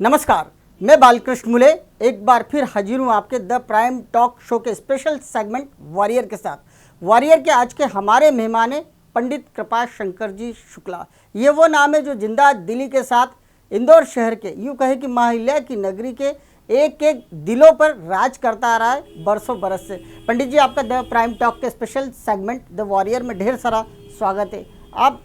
नमस्कार, मैं बालकृष्ण मुले एक बार फिर हाजिर हूँ आपके द प्राइम टॉक शो के स्पेशल सेगमेंट वॉरियर के साथ। वॉरियर के आज के हमारे मेहमान हैं पंडित कृपा शंकर जी शुक्ला। ये वो नाम है जो जिंदा दिली के साथ इंदौर शहर के, यूँ कहे कि माहिल्या की नगरी के एक एक दिलों पर राज करता आ रहा है बरसों बरस से। पंडित जी, आपका द प्राइम टॉक के स्पेशल सेगमेंट द वॉरियर में ढेर सारा स्वागत है। आप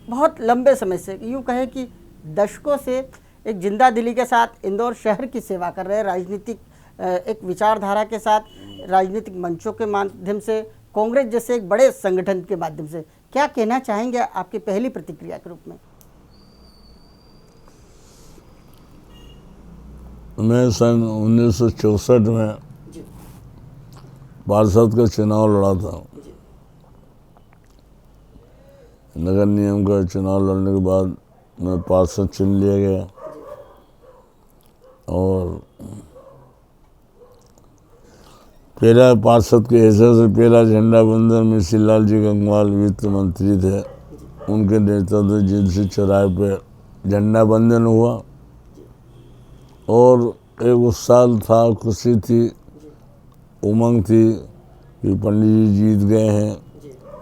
बहुत लंबे समय से, यूँ कहे कि दशकों से एक जिंदा दिली के साथ इंदौर शहर की सेवा कर रहे हैं, राजनीतिक एक विचारधारा के साथ, राजनीतिक मंचों के माध्यम से, कांग्रेस जैसे एक बड़े संगठन के माध्यम से। क्या कहना चाहेंगे आपकी पहली प्रतिक्रिया के रूप में? मैं सन 1964 में पार्षद का चुनाव लड़ा था। नगर निगम का चुनाव लड़ने के बाद मैं पार्षद चुन लिया गया और पहला पार्षद के हैसियत से पहला झंडा बंदन मिश्री लाल जी गंगवाल वित्त मंत्री थे, उनके नेतृत्व जिनसे चौराहे पे झंडा बंदन हुआ और एक उत्साह था, खुशी थी, उमंग थी कि पंडित जी जीत गए हैं,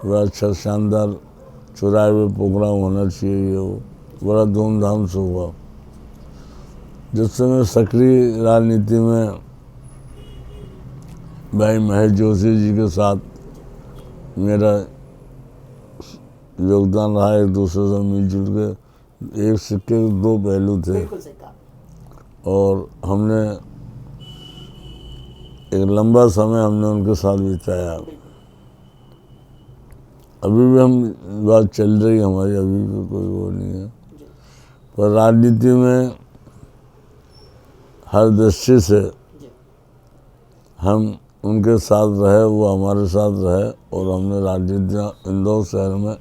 बड़ा अच्छा शानदार चौराहे पे प्रोग्राम होना चाहिए। वो बड़ा धूमधाम से हुआ। जिस समय सक्रिय राजनीति में भाई महेश जोशी जी के साथ मेरा योगदान रहा, एक दूसरे से मिलजुल के, एक सिक्के के दो पहलू थे और हमने एक लंबा समय हमने उनके साथ बिताया। अभी भी हम बात चल रही है हमारी, अभी भी कोई वो नहीं है। पर राजनीति में हर दृष्टि से हम उनके साथ रहे, वो हमारे साथ रहे और हमने राजनीति इंदौर शहर में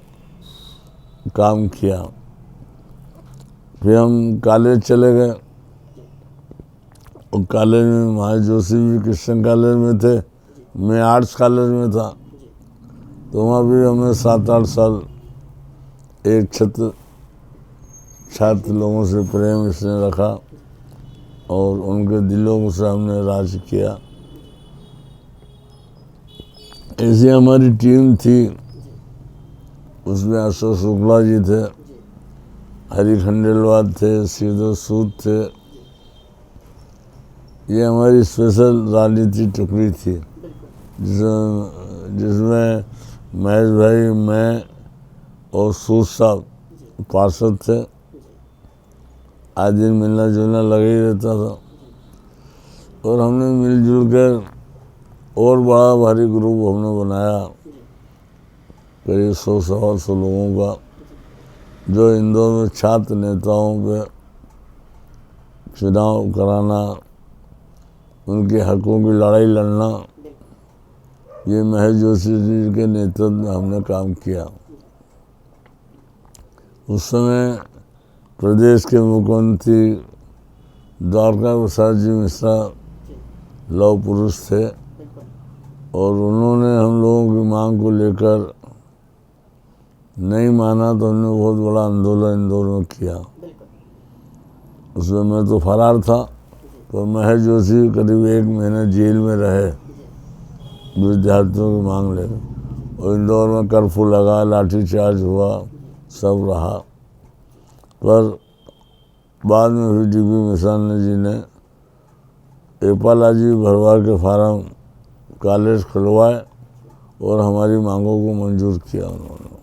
काम किया। फिर हम कॉलेज चले गए और कॉलेज में महेश जोशी भी क्रिश्चियन कॉलेज में थे, मैं आर्ट्स कॉलेज में था, तो वहाँ भी हमें 7-8 साल एक छात्र लोगों से प्रेम इसने रखा और उनके दिलों से हमने राज किया। ऐसी हमारी टीम थी, उसमें अशोक शुक्ला जी थे, हरि खंडेलवाल थे, श्रीधर सूद थे। ये हमारी स्पेशल राजनीति टुकड़ी थी जिसमें महेश भाई, मैं और सूद साहब पार्षद थे। आज दिन मिलना जुलना लगा ही रहता था और हमने मिलजुल कर और बड़ा भारी ग्रुप हमने बनाया, करीब 100-125 लोगों का, जो इंदौर में छात्र नेताओं पे चुनाव कराना, उनके हकों की लड़ाई लड़ना, ये महेश जोशी जी के नेतृत्व में हमने काम किया। उस समय प्रदेश के मुख्यमंत्री द्वारका प्रसाद जी मिश्रा लौह पुरुष थे और उन्होंने हम लोगों की मांग को लेकर नहीं माना तो हमने बहुत बड़ा आंदोलन इंदौर में किया। उसमें मैं तो फरार था, तो महेश जोशी करीब 1 महीना जेल में रहे विद्यार्थियों की मांग लेकर, और इंदौर में कर्फ्यू लगा, लाठीचार्ज हुआ, सब रहा। पर बाद में भी डीबी मिसाल जी ने एपालाजी भरवार के फार्म कॉलेज खुलवाए और हमारी मांगों को मंजूर किया उन्होंने।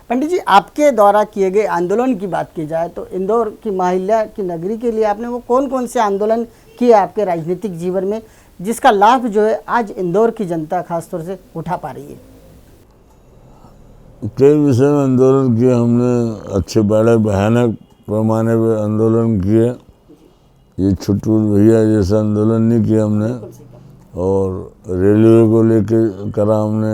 पंडित जी, आपके द्वारा किए गए आंदोलन की बात की जाए तो इंदौर की माहिल्या की नगरी के लिए आपने वो कौन कौन से आंदोलन किए आपके राजनीतिक जीवन में, जिसका लाभ जो है आज इंदौर की जनता खासतौर से उठा पा रही है? कई विषय में आंदोलन किए हमने, अच्छे बड़े भयानक पैमाने पे आंदोलन किए। ये छुट्टू भैया जैसा आंदोलन नहीं किया हमने, और रेलवे को लेके करा हमने,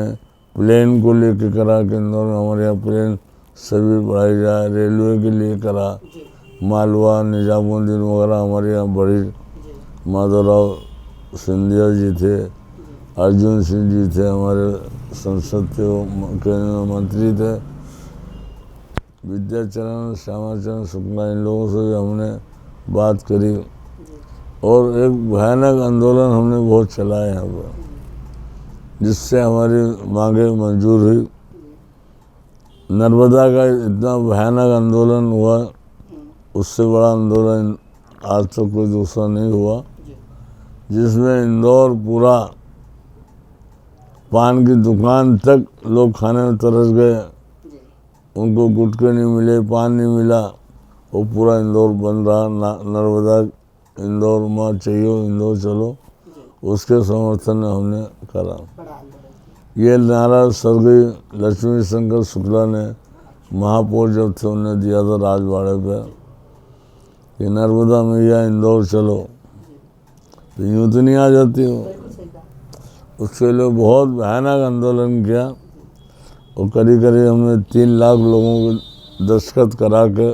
प्लेन को लेके करा कि इंदौर में हमारे यहाँ प्लेन सर्विस बढ़ाई जाए, रेलवे के लिए करा, मालवा निजामुद्दीन वगैरह हमारे यहाँ बड़ी, माधवराव सिंधिया जी थे, अर्जुन सिंह जी थे, हमारे संसद के केंद्रीय मंत्री थे, विद्याचरण श्यामाचरण शुक्ला, इन लोगों से भी हमने बात करी और एक भयानक आंदोलन हमने बहुत चलाया यहाँ पर, जिससे हमारी मांगे मंजूर हुई। नर्मदा का इतना भयानक आंदोलन हुआ, उससे बड़ा आंदोलन आज तक कोई दूसरा नहीं हुआ, जिसमें इंदौर पूरा पान की दुकान तक लोग खाने में तरस गए। उनको गुटखे नहीं मिले, पान नहीं मिला, वो पूरा इंदौर बन रहा। नर्मदा इंदौर माँ चाहिए, इंदौर चलो, उसके समर्थन में हमने करा। ये नारा स्वर्गीय लक्ष्मी शंकर शुक्ला ने महापौर जब थे उन्होंने दिया था राजवाड़े पे कि नर्मदा मैया इंदौर चलो, तो यूँ तो नहीं आ जाती हो। उसके लिए बहुत भयानक आंदोलन किया और करीब करीब हमने 3 लाख लोगों को दस्तखत करा के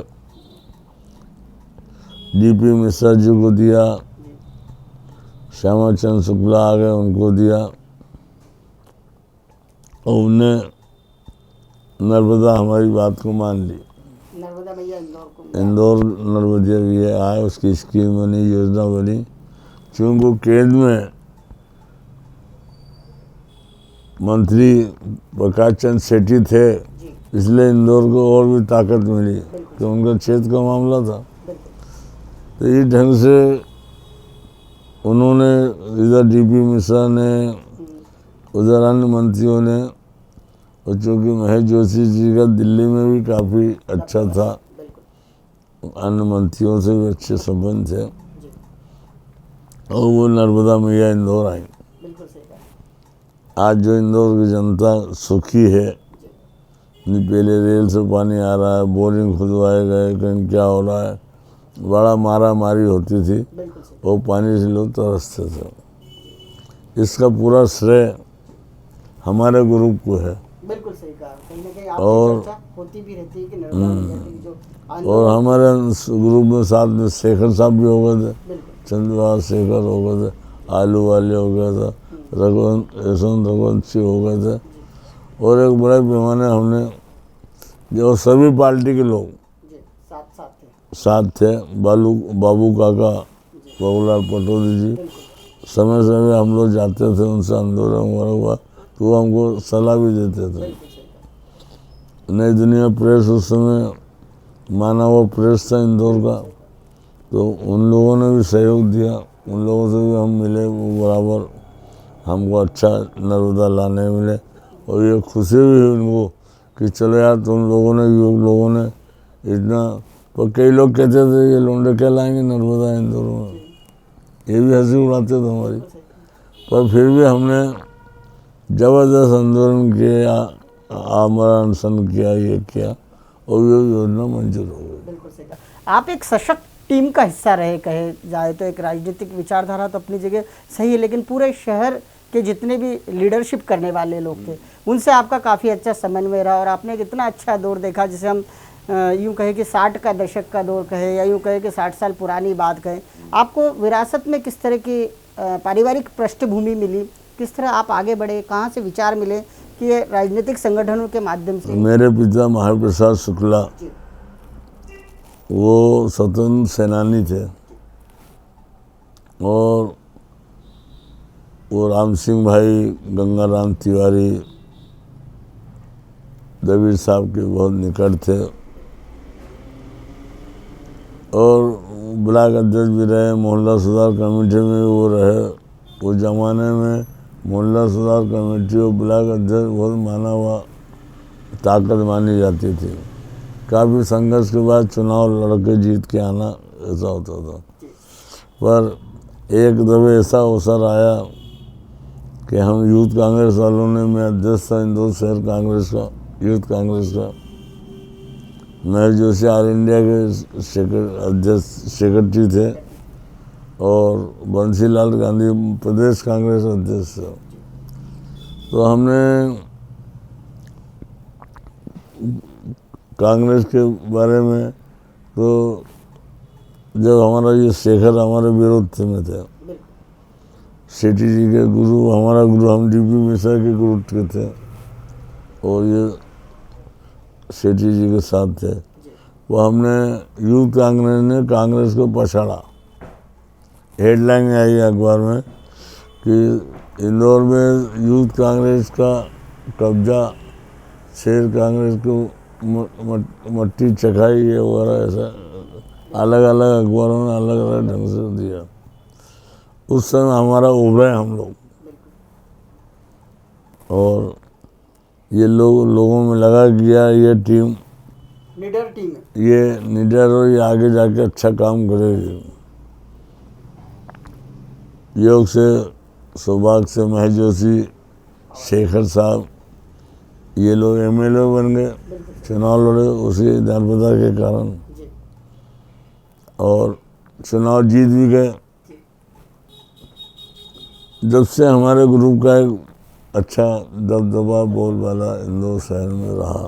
डीपी मिश्रा जी को दिया, श्यामा चंद्र शुक्ला आ गए उनको दिया, और उन्हें नर्मदा हमारी बात को मान ली। नर्मदा मैया इंदौर नर्मदा मैया आए, उसकी स्कीम बनी, योजना बनी। चूँकि केंद्र में मंत्री प्रकाश चंद्र सेठी थे, इसलिए इंदौर को और भी ताकत मिली कि उनका क्षेत्र का मामला था। तो इस ढंग से उन्होंने, इधर डीपी मिश्रा ने, उधर अन्य मंत्रियों ने, और चूँकि महेश जोशी जी का दिल्ली में भी काफ़ी अच्छा था, अन्य मंत्रियों से भी अच्छे संबंध थे, और वो नर्मदा मैया इंदौर आई। आज जो इंदौर की जनता सुखी है, पहले रेल से पानी आ रहा है, बोरिंग खुदवाए गए, कहीं क्या हो रहा है, बड़ा मारा मारी होती थी, वो पानी से लोग तरसते थे। इसका पूरा श्रेय हमारे ग्रुप को है। बिल्कुल सही कहा। कहीं ना कहीं और चर्चा होती भी रहती है कि नर्मदा मैया की जो और हमारे ग्रुप में साथ में शेखर साहब भी हो गए थे, चंद्रवास शेखर हो गए थे, आलू वाले हो गया था, रघुवंश सिंह हो गए थे, और एक बड़े पैमाने हमने जो सभी पार्टी के लोग साथ थे। बाबू काका, बाबूलाल पटौदी जी, समय समय हम लोग जाते थे उनसे, आंदोलन वगैरह हुआ तो वो हमको सलाह भी देते थे। नई दुनिया प्रेस उस समय माना हुआ प्रेस था इंदौर का, तो उन लोगों ने भी सहयोग दिया, उन लोगों से भी हम मिले, वो बराबर हमको अच्छा नर्मदा लाने मिले, और ये खुशी भी हुई उनको कि चलो यार तुम लोगों ने, युवक लोगों ने इतना। पर कई लोग कहते थे ये लोंडे क्या लाएंगे नर्मदा इंदौर में, ये भी हंसी उड़ाते थे हमारी। पर फिर भी हमने जबरदस्त आंदोलन किया, आमरण अनशन किया, ये किया, और ये योजना मंजूर हो गई। बिल्कुल सही कहा। आप एक सशक्त टीम का हिस्सा रहे, कहे जाए तो। एक राजनीतिक विचारधारा तो अपनी जगह सही है, लेकिन पूरे शहर के जितने भी लीडरशिप करने वाले लोग थे, उनसे आपका काफ़ी अच्छा समन्वय रहा, और आपने एक इतना अच्छा दौर देखा, जिसे हम यूँ कहे कि 60 का दशक का दौर कहे, या यूँ कहे कि 60 साल पुरानी बात कहें। आपको विरासत में किस तरह की पारिवारिक पृष्ठभूमि मिली, किस तरह आप आगे बढ़े, कहाँ से विचार मिले कि ये राजनीतिक संगठनों के माध्यम से? मेरे पिता महाप्रसाद शुक्ला वो स्वतंत्र सेनानी थे, और वो राम सिंह भाई, गंगाराम तिवारी, दबीर साहब के बहुत निकट थे, और ब्लॉक अध्यक्ष भी रहे, मोहल्ला सुधार कमेटी में भी वो रहे। उस ज़माने में मोहल्ला सुधार कमेटी और ब्लॉक अध्यक्ष बहुत माना हुआ ताकत मानी जाती थी। काफ़ी संघर्ष के बाद चुनाव लड़के जीत के आना ऐसा होता था। पर एक दफ़े ऐसा अवसर आया कि हम यूथ कांग्रेस वालों ने, मैं अध्यक्ष था इंदौर शहर कांग्रेस का, यूथ कांग्रेस का, महेश जोशी ऑल इंडिया के अध्यक्ष सेक्रेटरी थे, और बंसीलाल गांधी प्रदेश कांग्रेस अध्यक्ष थे। तो हमने कांग्रेस के बारे में, तो जब हमारा ये शेखर हमारे विरोध में थे, सेठी जी के गुरु, हमारा गुरु, हम डीपी मिश्रा के गुरु के थे, और ये सेठी जी के साथ थे। वो हमने यूथ कांग्रेस ने कांग्रेस को पछाड़ा, हेडलाइन आई अखबार में कि इंदौर में यूथ कांग्रेस का कब्जा, शेर कांग्रेस को मट्टी चखाई, ये वगैरह ऐसा अलग अलग अखबारों ने अलग अलग ढंग से दिया। उस समय हमारा उभरे हम लोग, और ये लोगों में लगा कि यार ये टीम निडर टीम है। ये निडर और ये आगे जाके अच्छा काम करेगी। योग से, सौभाग्य से महेश जोशी, शेखर साहब, ये लोग एमएलए बन गए, चुनाव लड़े उसी नर्मदा के कारण, और चुनाव जीत भी गए। जब से हमारे ग्रुप का एक अच्छा दबदबा बोलबाला इंदौर शहर में रहा,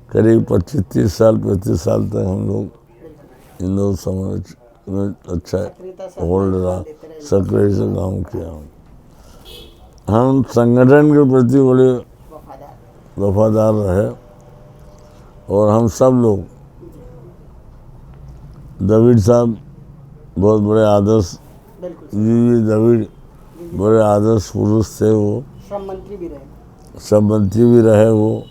करीब 25-30 साल 35 साल तक हम लोग इंदौर समाज में अच्छा होल्ड रहा, सक्रिय से काम किया। हम संगठन के प्रति बड़े वफादार रहे, और हम सब लोग, द्रविड़ साहब बहुत बड़े आदर्श, द्रविड़ बड़े आदर्श पुरुष थे, वो श्रम मंत्री भी रहे वो।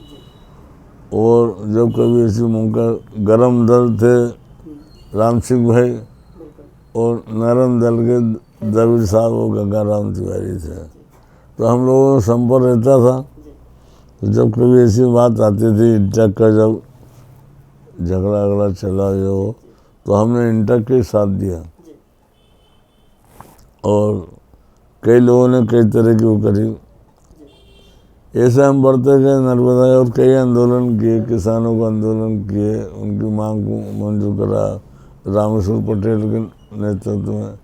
और जब कभी ऐसी मौका, गरम दल थे राम सिंह भाई, और नरम दल के द्रविड़ साहब और गंगा राम तिवारी थे, तो हम लोगों का संपर्क रहता था। तो जब कभी ऐसी बात आती थी, इंटक का जब झगड़ा चला हो, तो हमने इंटक के साथ दिया, और कई लोगों ने कई तरह की वो करी। ऐसे हम बढ़ते गए नर्मदा, और कई आंदोलन किए, किसानों को आंदोलन किए, उनकी मांग को मंजूर करा रामेश्वर पटेल के नेतृत्व में।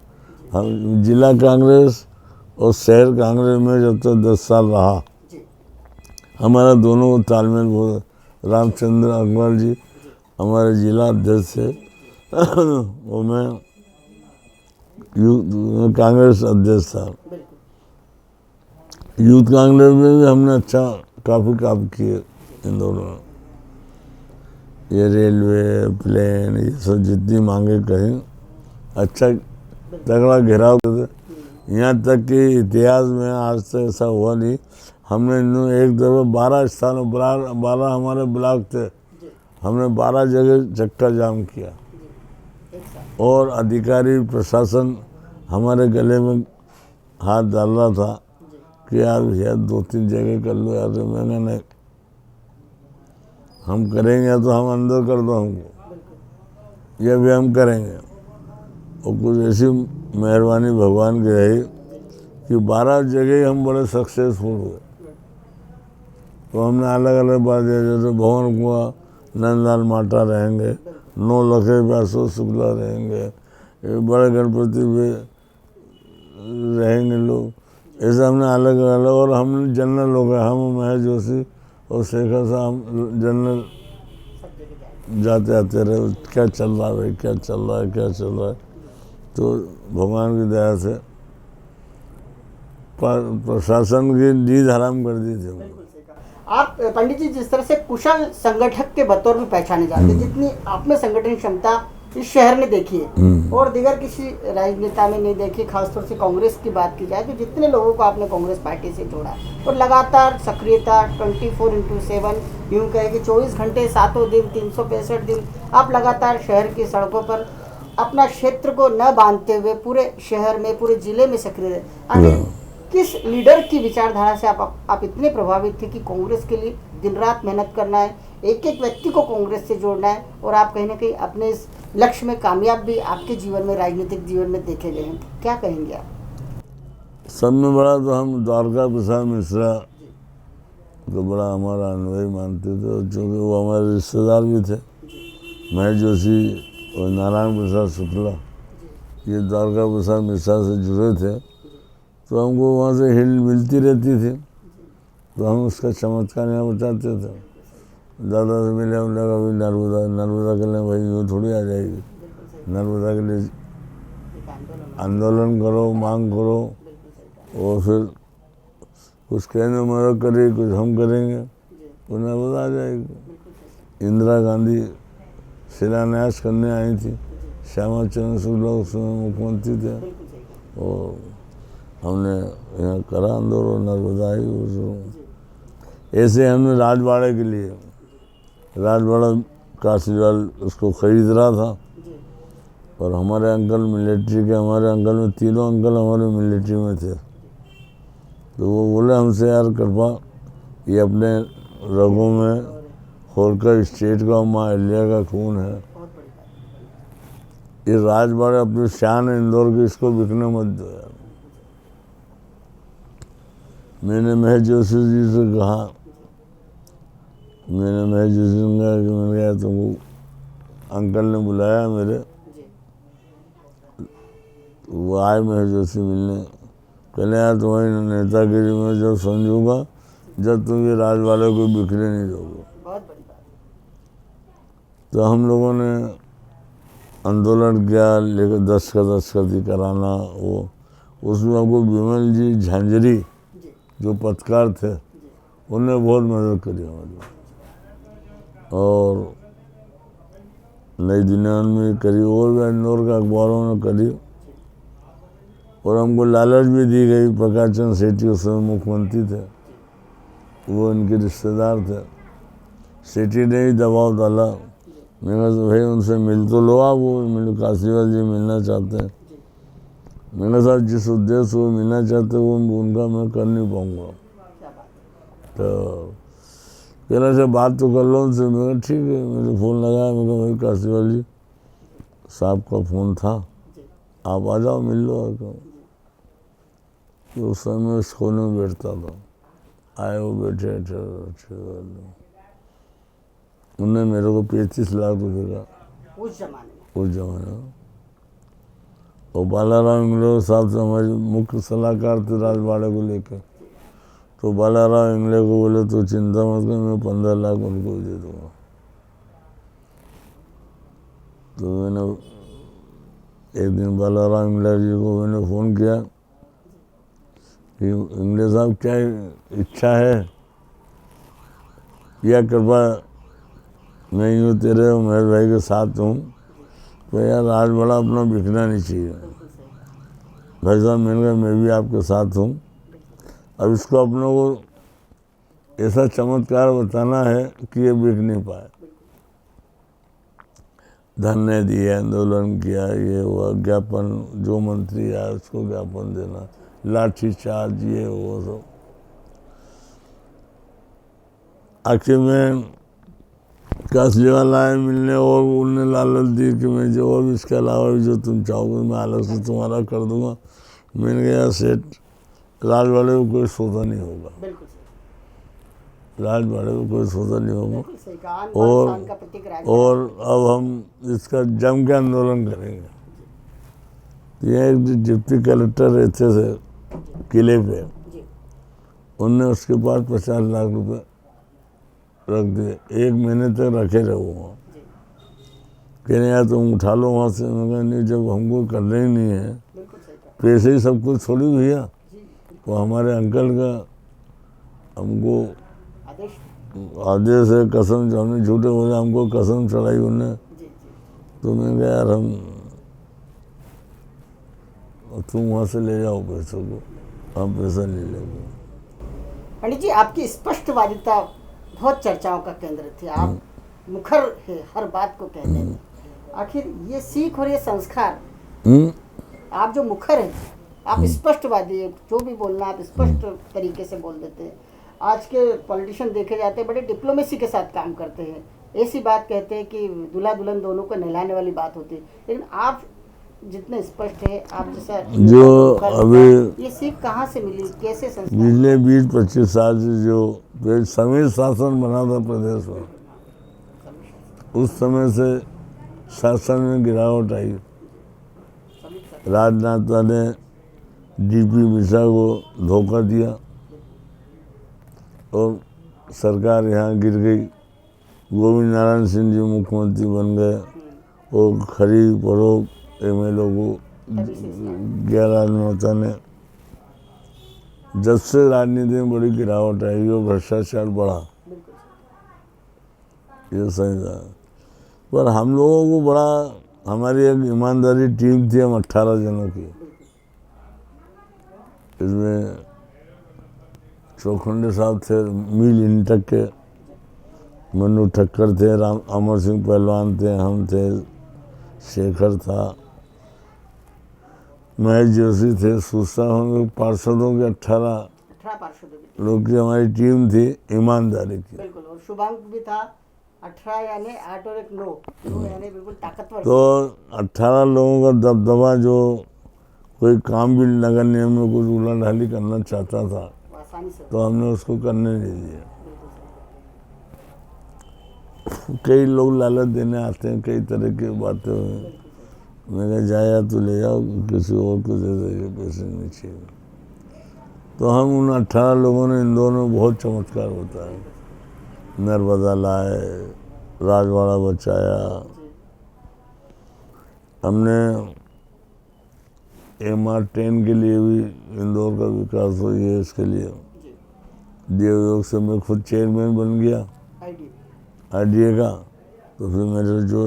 हम जिला कांग्रेस और शहर कांग्रेस में जब तक 10 साल रहा, हमारा दोनों को तालमेल बहुत। रामचंद्र अकबर जी हमारे जिला अध्यक्ष थे, और मैं यूथ कांग्रेस अध्यक्ष था। यूथ कांग्रेस में भी हमने अच्छा काफ़ी काम किए इंदौर में। ये रेलवे, प्लेन, ये सब जितनी मांगे कहीं अच्छा तगड़ा घेराव करते। यहाँ तक कि इतिहास में आज तक ऐसा हुआ नहीं, हमने एक दफ़े 12 स्थानों, 12 हमारे ब्लॉक थे, हमने 12 जगह चक्का जाम किया, और अधिकारी प्रशासन हमारे गले में हाथ डाल रहा था कि यार भैया 2-3 जगह कर लो यार। मैंने नहीं, हम करेंगे तो हम अंदर कर दो हमको, यह भी हम करेंगे। और कुछ ऐसी मेहरबानी भगवान की रही कि 12 जगह हम बड़े सक्सेसफुल हुए। तो हमने अलग अलग बात, जैसे भवन कुआं नंदलाल माटा रहेंगे, 9 लखे व्यासो शुक्ला रहेंगे, बड़े गणपति भी रहेंगे लोग, ऐसा हमने अलग अलग। और हम जनरल लोग हैं, हम महेश जोशी और शेखर साहब जनरल जाते आते रहे, क्या चल रहा है, क्या चल रहा है, क्या चल रहा है। तो भगवान की दया से प्रशासन की नींद हराम कर दी थी। आप पंडित जी जिस तरह से कुशल संगठक के बतौर में पहचाने जाते हैं, जितनी आप में संगठन क्षमता इस शहर ने देखी है और दिगर किसी राजनेता में नहीं देखी, खासतौर से कांग्रेस की बात की जाए तो जितने लोगों को आपने कांग्रेस पार्टी से जोड़ा और लगातार सक्रियता 24/7, यूँ कहे कि 24 घंटे 7 दिन 365 दिन आप लगातार शहर की सड़कों पर अपना क्षेत्र को न बांधते हुए पूरे शहर में, पूरे जिले में सक्रिय रहे। किस लीडर की विचारधारा से आप इतने प्रभावित थे कि कांग्रेस के लिए दिन रात मेहनत करना है, एक एक व्यक्ति को कांग्रेस से जोड़ना है, और आप कहीं ना कहीं अपने इस लक्ष्य में कामयाब भी आपके जीवन में, राजनीतिक जीवन में देखे गए हैं, क्या कहेंगे आप? सब में बड़ा तो हम द्वारका प्रसाद मिश्रा को बड़ा हमारा अनुभवी मानते थे, क्योंकि वो हमारे रिश्तेदार भी थे। महेश जोशी और नारायण प्रसाद शुक्ला ये द्वारका प्रसाद मिश्रा से जुड़े थे, तो हमको वहाँ से हिल मिलती रहती थी, तो हम उसका चमत्कार यहाँ बताते थे। दादा से मिले, हमने कहा भाई नर्मदा के लिए भाई यूँ थोड़ी आ जाएगी, नर्मदा के लिए आंदोलन करो, मांग करो, और फिर कुछ कहने मदद करिए, कुछ हम करेंगे, तो नर्मदा आ जाएगी। इंदिरा गांधी शिलान्यास करने आई थी, श्यामा चरण शुक्ला उस समय मुख्यमंत्री थे बिल्कुल सही कहा। और हमने यहाँ करा आंदोलन नर्मदा ही ऐसे हमने राजवाड़े के लिए राजवाड़ा काशीलाल उसको खरीद रहा था जी और हमारे अंकल मिलिट्री के हमारे अंकल में तीनों अंकल हमारे मिलिट्री में थे तो वो बोले हमसे यार कृपा ये अपने रगों में होलकर स्टेट का माँ अहिल्या का खून है बहुत बड़ी बात। ये राजवाड़े अपनी शान है इंदौर की इसको बिकने मत दो यार। मैंने महज जोशी जी से कहा मैंने महज जोशी से कहा कि मैंने कहा तुमको अंकल ने बुलाया मेरे जी वो आए महज जोशी मिलने कहने यार तुम्हारी नेतागिरी में जब समझूंगा जब तुम ये राजवाड़े को बिखरे नहीं दोगे। बहुत बड़ी बात। तो हम लोगों ने आंदोलन किया लेकर दस्तखती कराना वो उसमें हमको विमल जी झांझरी जी जो पत्रकार थे जी उनने बहुत मदद करी हमारी और नई दुनिया में करी और भी इंदौर के अखबारों ने करी और हमको लालच भी दी गई। प्रकाश चंद्र सेठी उस समय मुख्यमंत्री थे वो इनके रिश्तेदार थे सेठी ने ही दबाव डाला मैंने कहा भाई उनसे मिल तो लो आप वो मिल काशीलाल जी मिलना चाहते हैं मैंने कहा साहब जिस उद्देश्य वो मिलना चाहते वो उनका मैं कर नहीं पाऊँगा क्या बात है। तो कहना से बात तो कर लो उनसे मैं कहा ठीक है मुझे फ़ोन लगाया मैं कहा भाई काशीलाल जी साहब का फ़ोन था जी आप आ जाओ मिल लो आकर तो उस समय उस कोने में बैठता था आए वो बैठे उनने मेरे को 35 लाख रुपए का उस जमाने में उस जमाने में और बालाराम इंगले साहब से हमारे मुख्य सलाहकार थे राजवाड़े को लेकर तो बालाराम इंगले को बोले तो चिंता मत कर मैं 15 लाख उनको ही दे दूँगा। तो मैंने एक दिन बालाराम इंगले जी को मैंने फ़ोन किया कि इंगले साहब क्या इच्छा है या कृपा मैं यूँ तेरे और मेहर भाई के साथ हूँ तो यार राजवाड़ा अपना बिकना नहीं चाहिए। बिल्कुल सही कहा। भाई साहब मैंने कहा मैं भी आपके साथ हूँ अब इसको अपनों को ऐसा चमत्कार बताना है कि ये बिक नहीं पाए। धरने दिए आंदोलन किया ये हुआ ज्ञापन जो मंत्री आया उसको ज्ञापन देना लाठी चार्ज ये वो सब आखिर में काशीलाल आए मिलने और उनने लालच दी कि मैं जो और इसके अलावा भी जो तुम चाहोगे मैं अलग से तुम्हारा कर दूंगा। मैंने कहा यार सेठ राजवाड़े को कोई सौदा नहीं होगा बिल्कुल सही राजवाड़े को कोई सौदा नहीं होगा बिल्कुल सही कहा। आन और बान शान का प्रतीक राजवाड़ा। और अब हम इसका जम के आंदोलन करेंगे। ये एक डिप्टी कलेक्टर रहते थे किले पे जी उनने उसके पास 50 लाख रुपए रख दिए 1 महीने तक रखे रहे वहाँ जी कहने यार तुम उठा लो वहाँ से मैं कहा नहीं जब हमको करना ही नहीं है बिल्कुल सही कहा। पैसे ही सब कुछ थोड़ी भैया जी तो हमारे अंकल का हमको आदेश। आदेश है कसम जो हमने झूठे बोले हमको कसम चढ़ाई उन्हें जी जी तो मैंने कहा यार हम तुम वहाँ से ले जाओ पैसों को हम पैसा ले लेंगे। पंडित जी आपकी स्पष्टवादिता बहुत चर्चाओं का केंद्र थी। आप मुखर है हर बात को कहने में। आखिर ये सीख और ये संस्कार आप जो मुखर हैं आप स्पष्टवादी है जो भी बोलना आप स्पष्ट तरीके से बोल देते हैं। आज के पॉलिटिशियन देखे जाते हैं बड़े डिप्लोमेसी के साथ काम करते हैं ऐसी बात कहते हैं कि दूल्हा दुल्हन दोनों को नहलाने वाली बात होती है लेकिन आप जितने स्पष्ट है आप जैसा जो अभी ये सीख कहाँ से मिली कैसे संस्कार। पिछले 20-25 साल से जो समीर शासन बना था प्रदेश में उस समय से शासन में गिरावट आई। राजनाथ ने डीपी मिश्रा को धोखा दिया और सरकार यहाँ गिर गई। गोविंद नारायण सिंह जी मुख्यमंत्री बन गए और खरीद फरोख्त एमएलओ को 11 नेता ने जब से राजनीति में बड़ी गिरावट आई और भ्रष्टाचार बढ़ा ये सही था पर हम लोगों को बड़ा हमारी एक ईमानदारी टीम थी, हम 18 जनों की। इसमें चौखंडे साहब थे, मील इंटक के, मनु ठक्कर थे, राम अमर सिंह पहलवान थे, हम थे, शेखर था, महेश जोशी थे, सूसा होंगे, पार्षदों के 18 पार्षदों की लोग की हमारी टीम थी, ईमानदारी की। बिल्कुल। और शुभांक भी था 18 यानी 8 और 1 9 यानी बिल्कुल ताकतवर। तो 18 लोगों का दबदबा, जो कोई काम भी नगर निगम में कुछ उलट ढाली करना चाहता था आसानी से तो हमने उसको करने नहीं दिया। कई लोग लालच देने आते हैं, कई तरह की बातें हुई, मैं कहा जाया तो ले जाओ, किसी और को दे देंगे, पैसे नहीं चाहिए। तो हम उन 18 लोगों ने इंदौर में बहुत चमत्कार होता है, नर्मदा लाए, राजवाड़ा बचाया, हमने MR10 के लिए भी इंदौर का विकास हो, ये इसके लिए देवयोग से मैं खुद चेयरमैन बन गया IDA का। तो फिर मेरे जो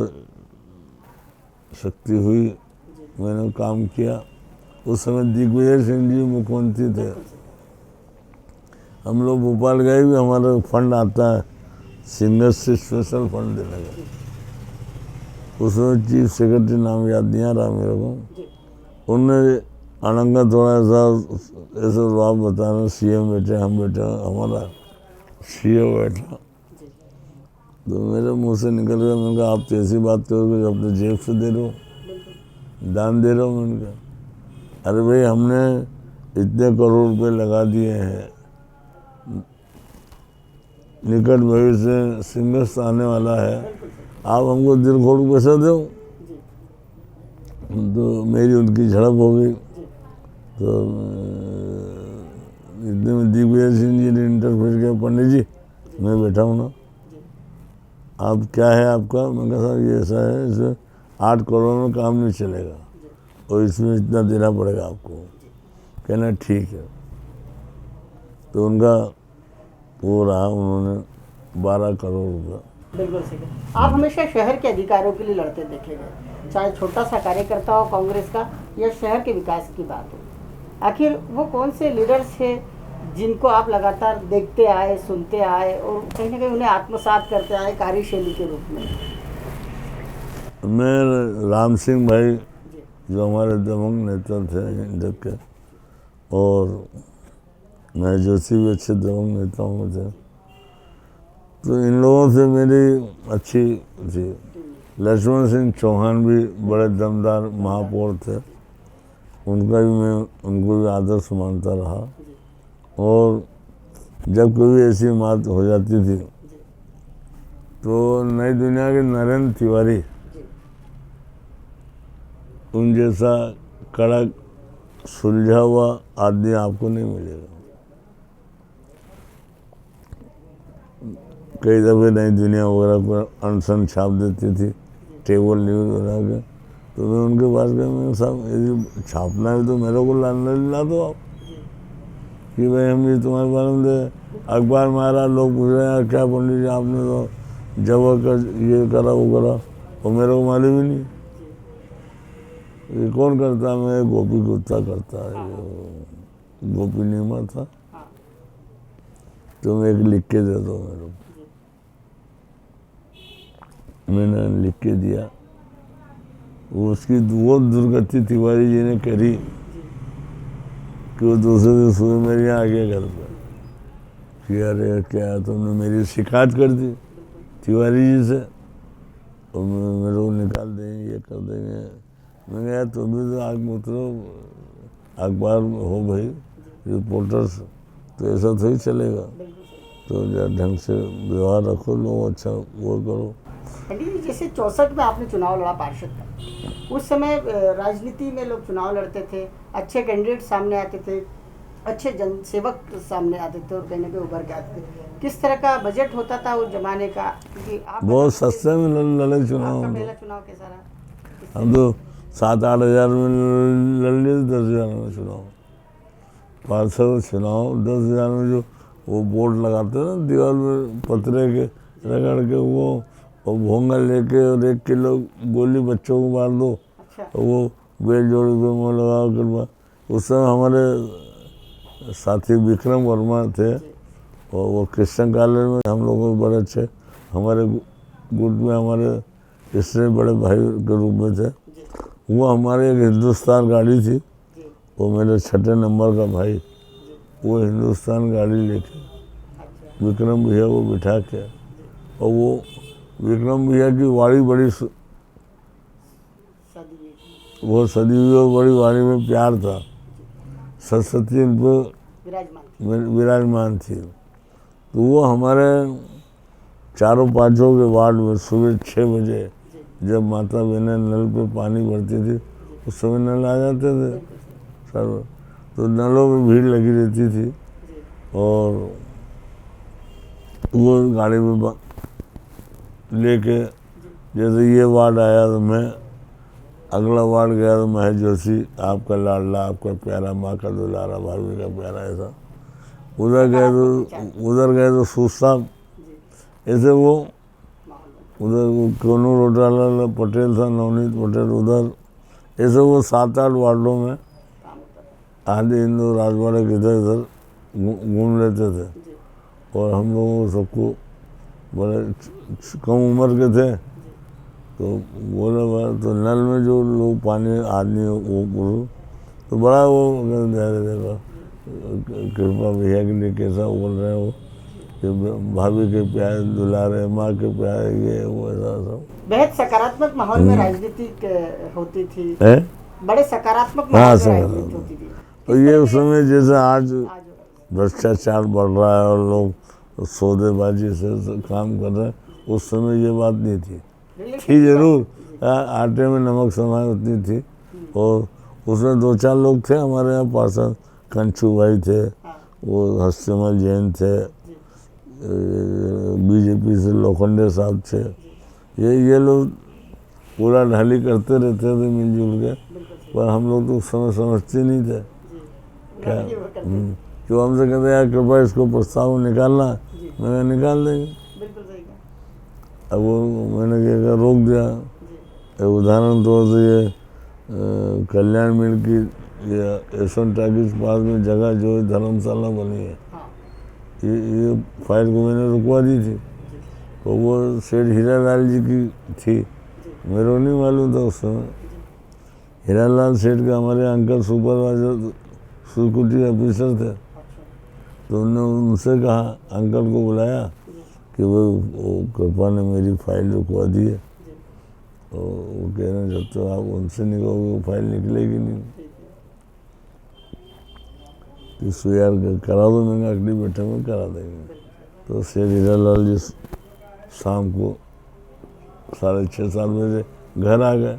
शक्ति हुई मैंने काम किया। उस समय दिग्विजय सिंह जी मुख्यमंत्री थे। हम लोग भोपाल गए भी, हमारा फंड आता है सिंगर्स से स्पेशल फंड देने का, उसमें चीफ सेक्रेटरी नाम याद नहीं आ रहा मेरे को, उनने अनंगा थोड़ा सा ऐसे आप बता रहे CM बैठे, हम बैठे, हमारा CEO बैठा, तो मेरे मुंह से निकल गया, मैंने कहा आप तो ऐसी बात करोगे अपने जेब से दे रहे हो, दान दे रहे हो। मैंने कहा अरे भाई हमने इतने करोड़ रुपए लगा दिए हैं, निकट भविष्य सिंगर्स आने वाला है, आप हमको दिल खोल के पैसा दो। तो मेरी उनकी झड़प हो गई। तो इतने में दिग्विजय सिंह जी ने इंटरफेयर किया, पंडित जी मैं बैठा हूँ ना, आप क्या है आपका? मैं कहा साहब ये ऐसा है, इसमें 8 करोड़ में काम नहीं चलेगा और इसमें इतना देना पड़ेगा आपको। कहना ठीक है। तो उनका वो रहा, उन्होंने 12 करोड़ रुपया। बिल्कुल सही है। आप हमेशा शहर के अधिकारों के लिए लड़ते देखे गए, चाहे छोटा सा कार्यकर्ता हो कांग्रेस का या शहर के विकास की बात हो। आखिर वो कौन से लीडर्स थे जिनको आप लगातार देखते आए, सुनते आए और कहीं ना कहीं उन्हें आत्मसात करते आए कार्यशैली के रूप में? मैं राम सिंह भाई जो हमारे दबंग नेता थे इंडक के, और मैं जोशी भी अच्छे दबंग नेताओं में थे, तो इन लोगों से मेरी अच्छी थी। लक्ष्मण सिंह चौहान भी बड़े दमदार महापौर थे, उनका भी मैं उनको भी आदर्श मानता रहा। और जब कभी ऐसी बात हो जाती थी तो नई दुनिया के नरेंद्र तिवारी, उन जैसा कड़क सुलझा हुआ आदमी आपको नहीं मिलेगा। कई दफ़े नई दुनिया वगैरह पर अनशन छाप देती थी, टेबल न्यूज़ वगैरह के, तो मैं उनके पास गया, मैं साहब यदि छापना है तो मेरे को ला दो आप, कि भाई हम ये तुम्हारे बारे में अखबार में आ रहा, लोग पूछ रहे हैं क्या पंडित जी आपने तो जबर कर ये करा वो करा, और मेरे को मालूम ही नहीं। ये कौन करता? मैं गोपी गुप्ता करता है, गोपी नीमा था। तुम एक लिख के दे दो मेरे को। मैंने लिख के दिया। उसकी वो दुर्गति तिवारी जी ने करी कि वो दूसरे दिन सुबह मेरे यहाँ आ गया घर पर कि अरे क्या तुमने मेरी शिकायत कर दी तिवारी जी से, और मेरे को निकाल देंगे, ये कर देंगे। मैंने यार तुम भी तो आग मुतरो, अखबार हो भाई, रिपोर्टर्स, तो ऐसा थोड़ी चलेगा। तो ढंग से व्यवहार रखो, लोग अच्छा वो करो। पंडित जी, जैसे 64 में आपने चुनाव लड़ा पार्षद का, उस समय राजनीति में लोग चुनाव लड़ते थे, अच्छे कैंडिडेट सामने आते थे, अच्छे जनसेवक सामने आते थे और कहने के उभर के आते थे। किस तरह का बजट होता था उस जमाने का? क्योंकि आप बहुत सस्ते में लड़े चुनाव। पहला चुनाव कैसा रहा? हम तो 7-8 हज़ार में लड़ लिए, 10 हज़ार में चुनाव। पार्षद चुनाव 10 हज़ार में जो वो बोर्ड लगाते हैं ना दीवार में पतरे के रगड़ के, वो और भोंगा लेके और 1 किलो गोली बच्चों को मार दो, अच्छा। और वो बेल जोड़ी पे मुँह लगा कर। उस समय हमारे साथी विक्रम वर्मा थे, और वो क्रिश्चियन कॉलेज में हम लोगों को बड़े अच्छे, हमारे गुट में हमारे इससे बड़े भाई के रूप में थे। वो हमारे एक हिंदुस्तान गाड़ी थी, वो मेरे 6ठे नंबर का भाई, वो हिंदुस्तान गाड़ी लेके विक्रम भैया को बिठा के, और वो विक्रम भैया की वाड़ी बड़ी वो सदी हुई और बड़ी वाड़ी में प्यार था, सरस्वती उन पर विराजमान थी। तो वो हमारे चारों पांचों के वार्ड में सुबह 6 बजे जब माता बहनें नल पे पानी भरती थी, उस समय नल आ जाते थे सर, तो नलों में भीड़ लगी रहती थी। और वो गाड़ी में लेके, जैसे ये वार्ड आया तो मैं अगला वार्ड गया तो महेश जोशी, आपका लाडला, आपका प्यारा, माँ का दुलारा, भाभी का प्यारा, ऐसा। उधर गए तो सूद साहब, ऐसे वो उधर कोनू रोटाला पटेल था, नवनीत पटेल, उधर ऐसे वो 7-8 वार्डों में आदि हिंदू राजवाड़े के इधर इधर घूम लेते थे। और हम लोगों को सबको बड़े कम उम्र के थे, तो बोले तो नल में जो लोग पानी आदमी वो पुरुष, तो बड़ा वो देखा कृपा भैया के लिए कैसा बोल रहे हैं वो, कि भाभी के प्यार दुलारे, माँ के प्यार, ये वो ऐसा सब। बेहद सकारात्मक माहौल में राजनीति होती थी, बड़े सकारात्मक माहौल में राजनीति होती थी। तो ये उस समय जैसे आज भ्रष्टाचार बढ़ रहा है और लोग सौदेबाजी से काम कर रहे हैं, उस समय ये बात नहीं थी जरूर, आटे में नमक समाए उतनी थी। और उसमें 2-4 लोग थे हमारे यहाँ पार्षद, कंचू भाई थे, वो हस्तमल जैन थे, बीजेपी से लोखंडे साहब थे, ये लोग पूरा ढाली करते रहते थे मिलजुल के। पर हम लोग तो उस समय समझते नहीं थे क्या। जो हमसे कहते यार कृपया इसको प्रस्ताव निकालना, मैंने निकाल देंगे। अब वो मैंने क्या रोक दिया। उदाहरण तौर से ये कल्याण मिल की एसवन टाकीज पास में जगह जो धर्मशाला बनी है, ये फाइल को मैंने रुकवा दी थी। तो वो सेठ हीरालाल जी की थी, मेरे को नहीं मालूम था उस समय। हीरालाल सेठ का हमारे अंकल सुपरवाइजर सिक्योरिटी ऑफिसर थे, तो उन्होंने उनसे कहा, अंकल को बुलाया कि वो कृपा ने मेरी फाइल रुकवा दी है। तो वो कह रहे हैं जब तक आप उनसे नहीं कहोगे वो फाइल निकलेगी नहीं। इसको यार करा दो, मैंने अगली बैठक में करा देंगे। तो शेर हीरालाल जी शाम को 6:30-7 बजे घर आ गए।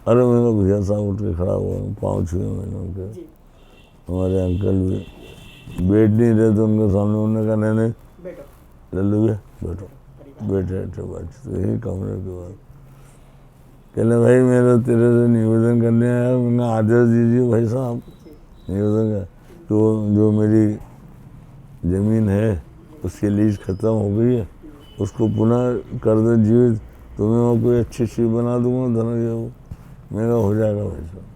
अरे मैंने भैया साहब उठ के खड़ा हुआ, पाँव छुए मैंने उनके। हमारे अंकल भी बैठ नहीं रहे थे उनके सामने, उन्होंने कहा नहीं लल्लू भैया बैठो, बैठे बात। तो यही कमरे के बाद कहने भाई मेरा तेरे से निवेदन करने आया, मैंने आदेश दीजिए भाई साहब निवेदन का, तो जो मेरी ज़मीन है उसकी लीज ख़त्म हो गई है, उसको पुनः कर दे जीवित, तो मैं वहाँ कोई अच्छी चीज़ बना दूँगा धन ये वो। मेरा हो जाएगा भाई साहब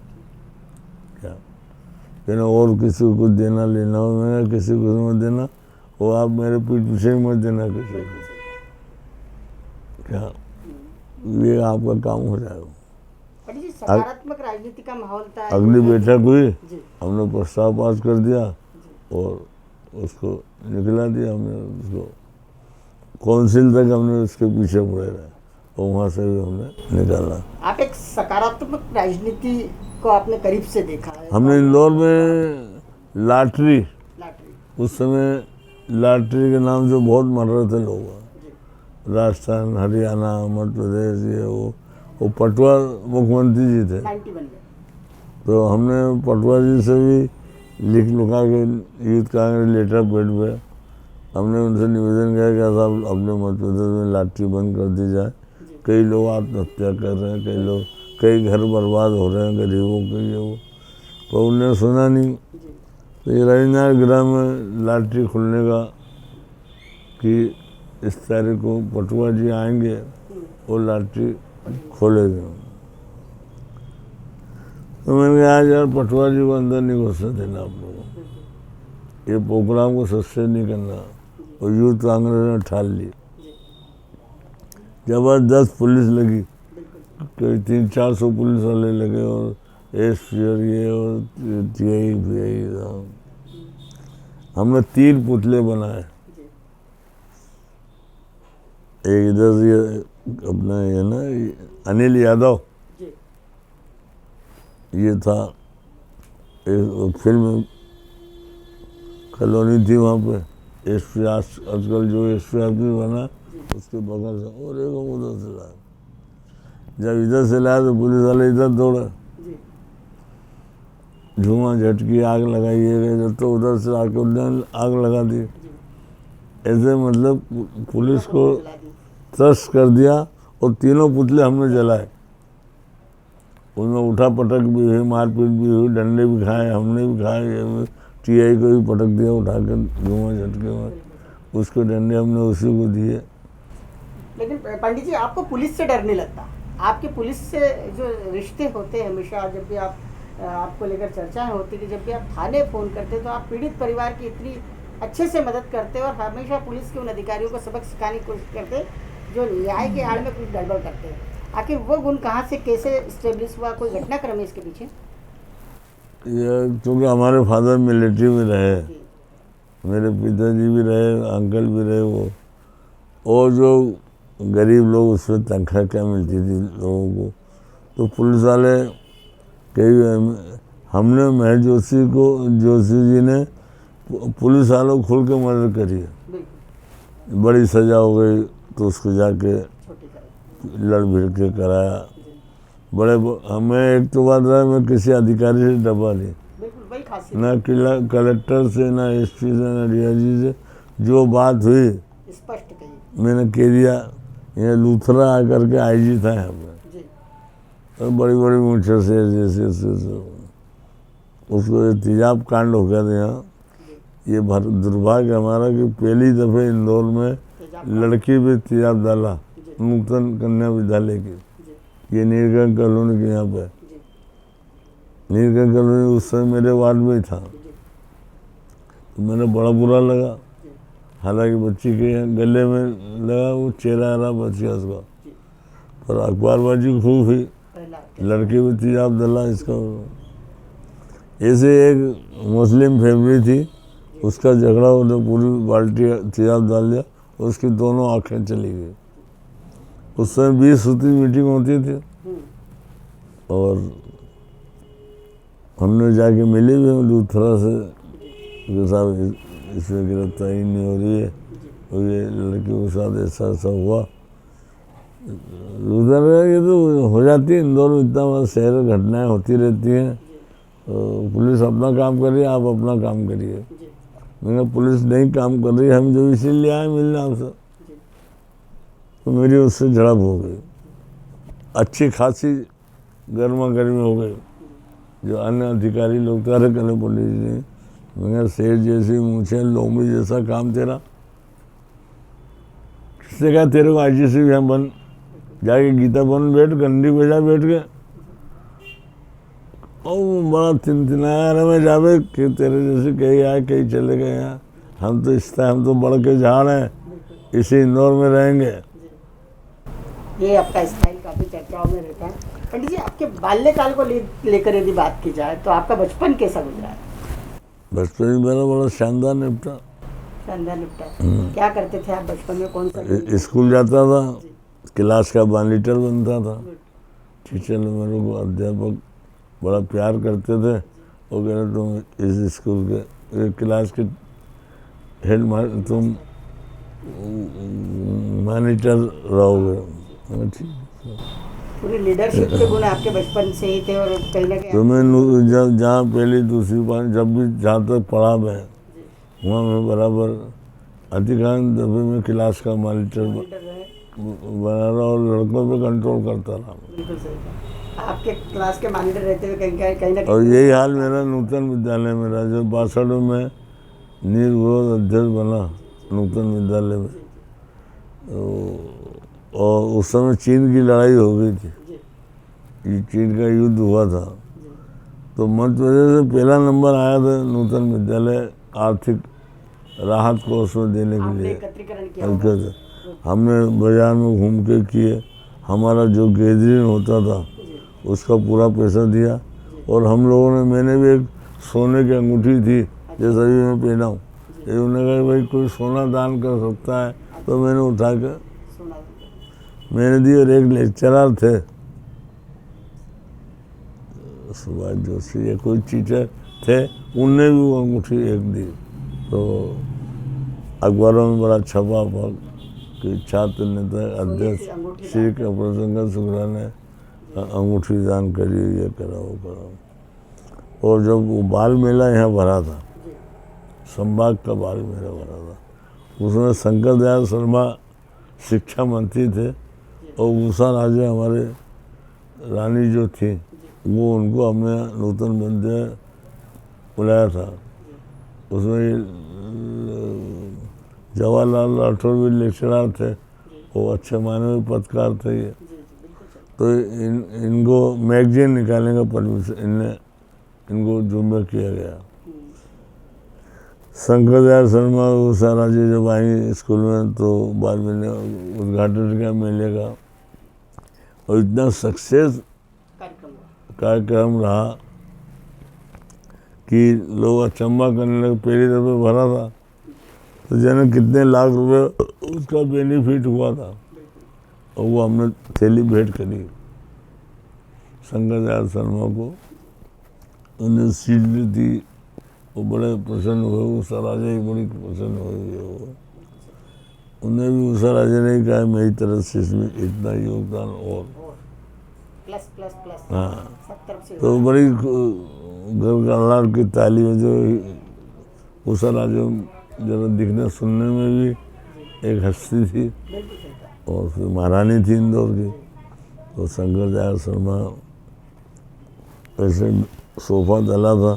क्या। कहना और किसी को कुछ देना लेना हो, मैंने किसी को मत देना, वो आप मेरे पीठ पीछे मत देना किसी को क्या, ये आपका काम हो जाएगा। सकारात्मक राजनीति का माहौल था। अगली बैठक हुई, हमने प्रस्ताव पास कर दिया और उसको निकला दिया हमने, उसको काउंसिल तक हमने उसके पीछे पड़े रहे और वहाँ से भी हमने निकाला। आप एक सकारात्मक राजनीति को आपने करीब से देखा है। हमने इंदौर में लॉटरी, उस समय लॉटरी के नाम से बहुत मर रहे थे लोग, राजस्थान, हरियाणा, मध्य प्रदेश, ये वो पटवा मुख्यमंत्री जी थे। तो हमने पटवा जी से भी लिखा के यूथ कांग्रेस लेटर पेड पे हमने उनसे निवेदन किया कि साहब अपने मध्य प्रदेश में लॉटरी बंद कर दी जाए। कई लोग आत्महत्या कर रहे हैं, कई घर बर्बाद हो रहे हैं गरीबों के, ये वो, पर उन्होंने सुना नहीं। तो ये रविन्द्रनाथ गृह में लॉटरी खुलने का कि इस तारीख को पटुआ जी आएंगे और लॉटरी खोलेंगे। तो मैंने कहा यार पटुआ जी को अंदर नहीं घुसने देना आप लोगों को, ये प्रोग्राम को सक्सेस नहीं करना। और यूथ कांग्रेस ने ठाल ली, जबरदस्त पुलिस लगी, कोई 300-400 पुलिस वाले लगे और एसपी और ये और टीआई हमने 3 पुतले बनाए। एक इधर से अपना ये ना अनिल यादव, ये था एक फिल्म कॉलोनी थी वहाँ पे, एसपी आजकल जो एसपी ऑफिस बना उसके बगल से, और एक उधर से लाया। जब इधर से लाया तो पुलिस वाले इधर दौड़े, धुआं झटकी आग लगाई है, जब तो उधर से आके उन्होंने आग लगा दी। ऐसे मतलब पुलिस को त्रस्त कर दिया और 3 पुतले हमने जलाए। उनमें उठा पटक भी हुई, मारपीट भी हुई, डंडे भी खाए, हमने भी खाए, टीआई को भी पटक दिया उठा कर धुआं झटके में, उसके डंडे हमने उसी को दिए। लेकिन पंडित जी आपको पुलिस से डर नहीं लगता? आपके पुलिस से जो रिश्ते होते हैं, हमेशा जब भी आपको लेकर चर्चाएं होती कि जब भी आप थाने फ़ोन करते तो आप पीड़ित परिवार की इतनी अच्छे से मदद करते और हमेशा पुलिस के उन अधिकारियों को सबक सिखाने की कोशिश करते जो न्याय के आड़ में कुछ गड़बड़ करते हैं। आखिर वो गुण कहाँ से कैसे इस्टेब्लिश हुआ? कोई घटनाक्रम है इसके पीछे? ये क्योंकि हमारे फादर मिलिट्री में रहे, मेरे पिताजी भी रहे, अंकल भी रहे वो, और जो गरीब लोग उसमें तनख्वाह क्या मिलती थी लोगों को, तो पुलिस वाले कई हमने महज जोशी जी ने पुलिस वालों को खुल के मदद करी है। बड़ी सजा हो गई तो उसको जाके लड़ भिड़ के कराया। बड़े हमें एक तो बात रहा, मैं किसी अधिकारी से डबा नहीं, ना कलेक्टर से, ना एसपी से, ना डीआईजी से, जो बात हुई स्पष्ट कही मैंने कह दिया। ये लूथरा आकर के आईजी था यहाँ पे, और बड़ी बड़ी मुझे से जैसे उसको तेजाब कांड हो गया था यहाँ। ये दुर्भाग्य हमारा कि पहली दफ़े इंदौर में लड़की भी तेजाब डाला, नूतन कन्या विद्यालय की, ये नीलकंठ कॉलोनी के यहाँ पे। नीलकंठ कॉलोनी उस समय मेरे वार्ड में ही था, तो मैंने बड़ा बुरा लगा। हालांकि बच्ची के गले में लगा, वो चेहरा हरा बच गया उसका, पर अखबारबाजी खूब हुई, लड़के भी तेजाब डाला इसका। ऐसे एक मुस्लिम फैमिली थी, उसका झगड़ा उन्हें पूरी बाल्टी तेजाब डाल दिया, उसकी दोनों आँखें चली गई। उस समय 20 सूत्री मीटिंग होती थी और हमने जाके मिले भी हम लूथरा से, साहब इसमें गिरफ्तारी नहीं हो रही है और ये लड़की के साथ ऐसा ऐसा हुआ। लूथरा ये तो हो जाती है, इंदौर में इतना बड़ा शहर, घटनाएं होती रहती हैं। तो पुलिस अपना काम कर रही है, आप अपना काम करिए। मैंने पुलिस नहीं काम कर रही, हम जो इसीलिए आए मिलने आपसे, तो मेरी उससे झड़प हो गई, अच्छी खासी गर्मा गर्मी हो गई। जो अन्य अधिकारी लोग तारे कले पंडित जी, मैंने शेर जैसी मूछें, लोमड़ी जैसा काम तेरा, किसने कहा तेरे को आईजीसी यहाँ बन, जाके गीता भवन बैठ, गंडी बजा बैठ के, और बड़ा तिनतिनाया रहा मैं जावे कि तेरे जैसे कहीं आए कहीं चले गए यहाँ, हम तो इस हम तो बढ़ के झाड़ हैं, इसी इंदौर में रहेंगे। ये आपका स्टाइल काफ़ी चर्चाओं में रहता है। पंडित जी आपके बाल्यकाल को लेकर यदि बात की जाए तो आपका बचपन कैसा गुजरा है? बचपन में मेरा बड़ा शानदार निपटा। शानदार निपटा। क्या करते थे आप बचपन में? कौन सा स्कूल जाता था, क्लास का मॉनिटर बनता था, टीचर ने मेरे को, अध्यापक बड़ा प्यार करते थे, वो कह रहे तुम इस स्कूल के क्लास के हेड तुम मॉनिटर रहोगे। ठीक, पूरी लीडरशिप के गुण आपके बचपन से ही थे और कहीं ना कहीं तो मैं जहाँ पहली दूसरी बार जब भी जहाँ तक पढ़ा मैं, वहाँ मैं बराबर अधिकांश दफे में क्लास का मॉनिटर बना रहा और लड़कों पे कंट्रोल करता रहा। बिल्कुल सही। आपके क्लास के मॉनिटर रहते हुए कहीं ना और यही हाल मेरा नूतन विद्यालय में रहा, जो 62 में निर्विरोध अध्यक्ष बना नूतन विद्यालय में। और उस समय चीन की लड़ाई हो गई थी, ये चीन का युद्ध हुआ था। तो मध्य प्रदेश से पहला नंबर आया था नूतन विद्यालय आर्थिक राहत को उसमें देने के लिए। हमने बाजार में घूम के किए, हमारा जो गैदरिंग होता था उसका पूरा पैसा दिया। और हम लोगों ने, मैंने भी एक सोने की अंगूठी थी जैसा भी मैं पहना हूँ, उन्होंने कहा भाई कोई सोना दान कर सकता है, तो मैंने उठा कर मैंने दी। और एक लेक्चरर थे सुभाष जोशी या कोई टीचर थे, उनने भी वो अंगूठी एक दी। तो अखबारों में बड़ा छपा कि छात्र नेता अध्यक्ष श्री प्रसंग शुक्ला ने अंगूठी दान करी, ये करा वो करा। और जब वो बाल मेला यहाँ भरा था, संभाग का बाल मेला भरा था, उसमें शंकर दयाल शर्मा शिक्षा मंत्री थे और उषा राजे हमारे रानी जो थी, वो उनको हमने नूतन विद्यालय बुलाया था। उसमें जवाहरलाल राठौर भी लेक्चरर थे, वो अच्छे मानवीय पत्रकार थे ये। तो इनको मैगजीन निकालने का परमिशन इनको जुम्मे किया गया। शंकर दयाल शर्मा उषा राजे जब आई स्कूल में, तो बाद में उद्घाटन किया मेले का, और इतना सक्सेस कार्यक्रम रहा कि लोग अचंभा करने लगे। पहली दफे भरा था तो जाने कितने लाख रुपए उसका बेनिफिट हुआ था, और वो हमने थैली भेंट करी शंकर दयाल शर्मा को। उन्हें सीट दी थी, वो बड़े प्रसन्न हुए, उषा राजे ही बड़ी प्रसन्न हुई। वो उन्हें भी उषा राजे ने कहा मेरी तरफ से इसमें इतना योगदान और प्लस हाँ। तो बड़ी गड़गड़ाहट की ताली में जो उषा राजे जरा दिखने सुनने में भी एक हस्ती थी, और फिर महारानी थी इंदौर की। तो शंकर दयाल शर्मा ऐसे सोफा डला था,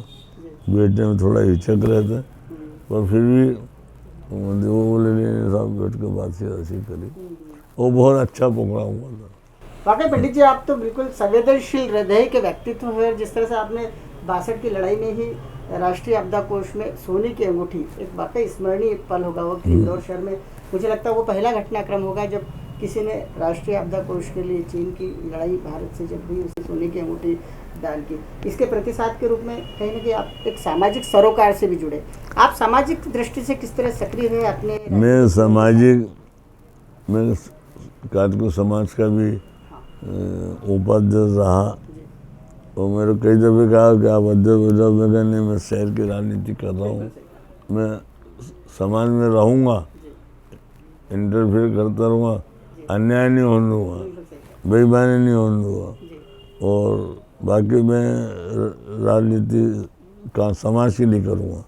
बैठने में थोड़ा हिचक रहे थे, पर फिर भी वो बोले नहीं साहब बैठ के बात ऐसी करी, वो बहुत अच्छा प्रोग्राम हुआ था। वाकई पंडित जी, आप तो बिल्कुल संवेदनशील हृदय के व्यक्तित्व हैं। जिस तरह से आपने 62 की लड़ाई में ही राष्ट्रीय आपदा कोष में सोने की अंगूठी, एक वाकई स्मरणीय पल होगा वो कि इंदौर शहर में, मुझे लगता है वो पहला घटनाक्रम होगा जब किसी ने राष्ट्रीय आपदा कोष के लिए चीन की लड़ाई भारत से जब हुई, उसे सोने की अंगूठी दान की। इसके प्रतिसाद के रूप में कहीं ना कहीं आप एक सामाजिक सरोकार से भी जुड़े। आप सामाजिक दृष्टि से किस तरह सक्रिय है अपने? मैं सामाजिक, मैं कार्यक्रम समाज का भी उपाध्यक्ष रहा, और मेरे कई दफ़े कहा कि आप अध्यक्ष हो। मैं कहने मैं शहर की राजनीति कर रहा हूँ, मैं समाज में रहूँगा, इंटरफेयर करता रहूँगा, अन्याय नहीं होने दूँगा, बेईमानी नहीं होने दूँगा, और बाकी मैं राजनीति का समाज के लिए करूँगा।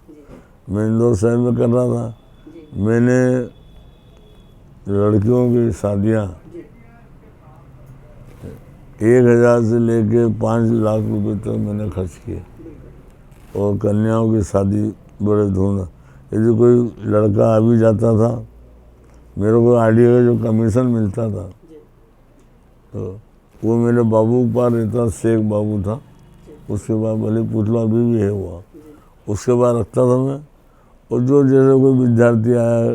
मैं इंदौर शहर में कर रहा था, मैंने लड़कियों की शादियाँ 1000 से लेके 5 लाख रुपए तक मैंने खर्च किए, और कन्याओं की शादी बड़े धूमधाम। यदि कोई लड़का आ भी जाता था, मेरे को आईडिया का जो कमीशन मिलता था, तो वो मेरे बाबू के पास रहता, शेख बाबू था, उसके बाद भले पूछ लो अभी भी है वो, उसके बाद रखता था मैं। और जो जैसे कोई विद्यार्थी आया,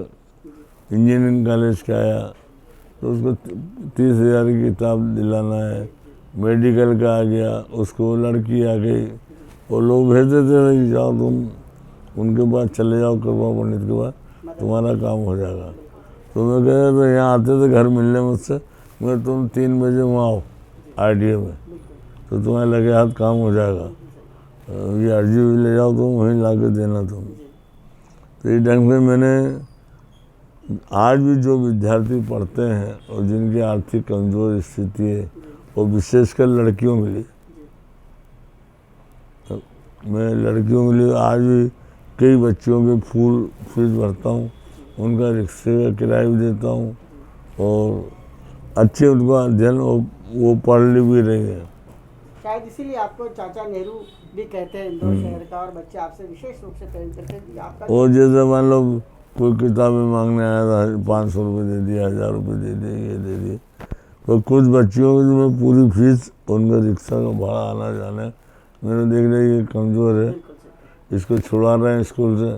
इंजीनियरिंग कॉलेज का आया, तो उसको 30,000 की किताब दिलाना है, मेडिकल का आ गया, उसको लड़की आ गई, और लोग भेज देते थे कि जाओ तुम उनके पास चले जाओ, कृपा पंडित के पास, तुम्हारा काम हो जाएगा। तो मैं कह रहा था, यहाँ आते थे घर मिलने मुझसे, मैं तुम 3 बजे वहाँ आओ आईडीए में, तो तुम्हारे लगे हाथ काम हो जाएगा, ये अर्जी भी ले जाओ तुम, वहीं ला के देना तुम। तो इस ढंग से मैंने आज भी जो विद्यार्थी पढ़ते हैं और जिनकी आर्थिक कमजोर स्थिति है, और विशेषकर लड़कियों के लिए, तो मैं लड़कियों के लिए आज भी कई बच्चियों के फूल फीस भरता हूँ, उनका रिक्शे का किराया भी देता हूँ, और अच्छे उनका अध्ययन वो पढ़ भी रही है। शायद इसीलिए आपको चाचा नेहरू भी कहते हैं इंदौर शहर का, और बच्चे आपसे विशेष रूप से प्रेम करते हैं। आपका और जैसे मान लो कोई किताबें मांगने आया था, 500 रुपये दे दिया, 1000 रुपये दे दिए, ये दे दिए। पर कुछ बच्चियों की मैं पूरी फीस, उनका रिक्शा का भाड़ा आना जाना, मैंने देख लिया ये कमज़ोर है, इसको छुड़वा रहे हैं स्कूल से,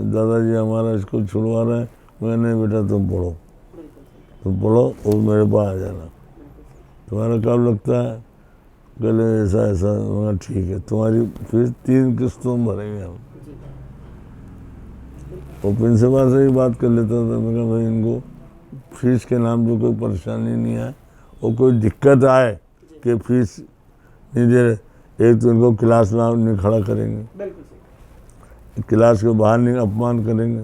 दादाजी हमारा स्कूल छुड़वा रहे हैं। मैं नहीं बेटा तुम पढ़ो और मेरे पास आ जाना, तुम्हारा कब लगता है, कहले ऐसा ऐसा। मैं ठीक है, तुम्हारी फीस 3 किस्तों में भरेंगे हम। और प्रिंसिपल से ही बात कर लेता था, मैं कहा भाई इनको फीस के नाम पे कोई परेशानी नहीं आए और कोई दिक्कत आए कि फीस नहीं दे रहे, एक तो इनको क्लास में नहीं खड़ा करेंगे, क्लास के बाहर नहीं अपमान करेंगे,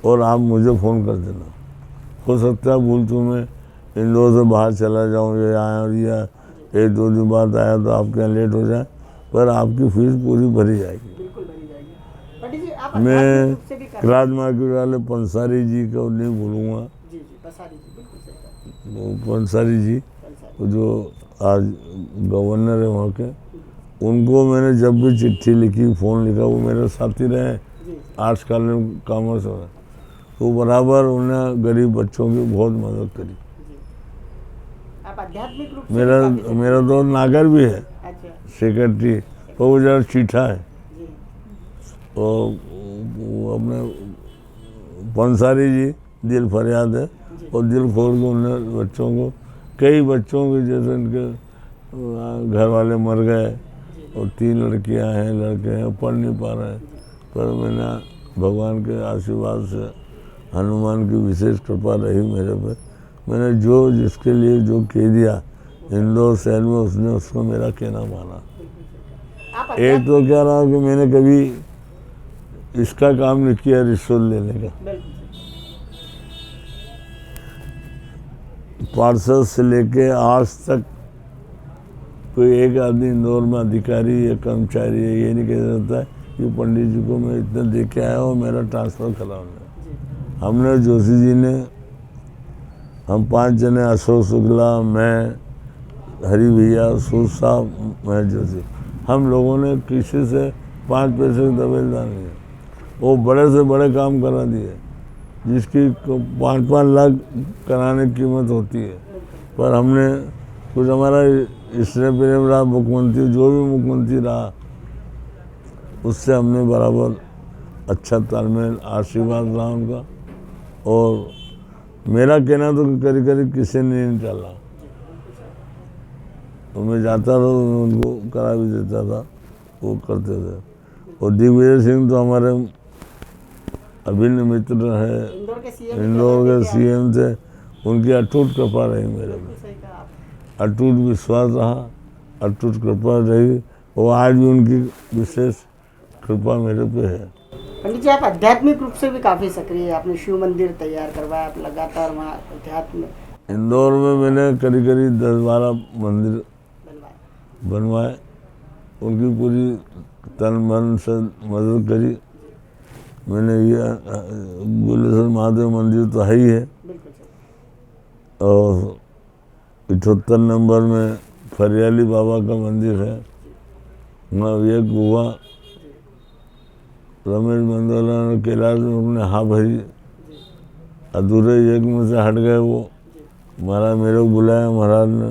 और आप मुझे फ़ोन कर देना। हो सकता है भूल तुम्हें इंदौर से बाहर चला जाऊँ, ये आया और ये 1-2 दिन बाद आया तो आपके यहाँ लेट हो जाए, पर आपकी फीस पूरी भरी जाएगी। मैं राज मार्केट वाले पंसारी जी को नहीं भूलूँगा, वो पंसारी जी जो आज गवर्नर है वहाँ के, उनको मैंने जब भी चिट्ठी लिखी, फ़ोन लिखा, वो मेरे साथी रहे आर्ट्स कॉलेज कॉमर्स में, तो बराबर उन्हें गरीब बच्चों की बहुत मदद करी। आप आध्यात्मिक रूप से मेरा तो नागर भी है, सेक्रेटरी, तो वो जरा चीठा है, और वो अपने पंसारी जी दिल फरियाद है, और दिल खोल के उन्हें बच्चों को, कई बच्चों के जैसे इनके घर वाले मर गए और 3 लड़कियां हैं, लड़के हैं, पढ़ नहीं पा रहे हैं, पर मैंने भगवान के आशीर्वाद से, हनुमान की विशेष कृपा रही मेरे पे, मैंने जो जिसके लिए जो कह दिया इंदौर शहर में, उसने उसको मेरा कहना माना। एक तो क्या रहा कि मैंने कभी इसका काम नहीं किया रिश्वत लेने का, पार्षद से लेके आज तक कोई एक आदमी इंदौर में अधिकारी या कर्मचारी है ये नहीं कह सकता है कि पंडित जी को मैं इतना दे के आया और मेरा ट्रांसफ़र करा उन्होंने। हमने जोशी जी ने, हम 5 जने, अशोक शुक्ला, मैं, हरी भैया, सूद साहब, मैं जोशी, हम लोगों ने किसी से 5 पैसे की दबेलदार नहीं है। वो बड़े से बड़े काम करा दिए जिसकी 5-5 लाख कराने की कीमत होती है, पर हमने कुछ, हमारा इसने प्रेम रहा, मुख्यमंत्री जो भी मुख्यमंत्री रहा उससे हमने बराबर अच्छा तालमेल, आशीर्वाद रहा उनका, और मेरा कहना तो करीब करीब किसी ने नहीं टाला। तो मैं जाता था तो उनको करा भी देता था, वो करते थे। और दिग्विजय सिंह तो हमारे अभिन्न मित्र है, इंदौर के सीएम थे, उनकी अटूट कृपा रही मेरे में, अटूट विश्वास रहा, अटूट कृपा रही, और आज भी उनकी विशेष कृपा मेरे पे है। पंडित जी, आप आध्यात्मिक रूप से भी काफ़ी सक्रिय है, आपने शिव मंदिर तैयार करवाया, आप लगातार वहाँ अध्यात्म इंदौर में मैंने करीब करीब 10-12 मंदिर बनवाए, उनकी पूरी तन मन से मदद करी मैंने। ये बुलेश्वर महादेव मंदिर तो है ही है, और 78 नंबर में फरियाली बाबा का मंदिर है, वहाँ एक गुहा रमेश मंदोला ने कैलाश में अपने हाँ भरी, अधूरे एक में से हट गए वो, महाराज मेरे को बुलाया, महाराज ने,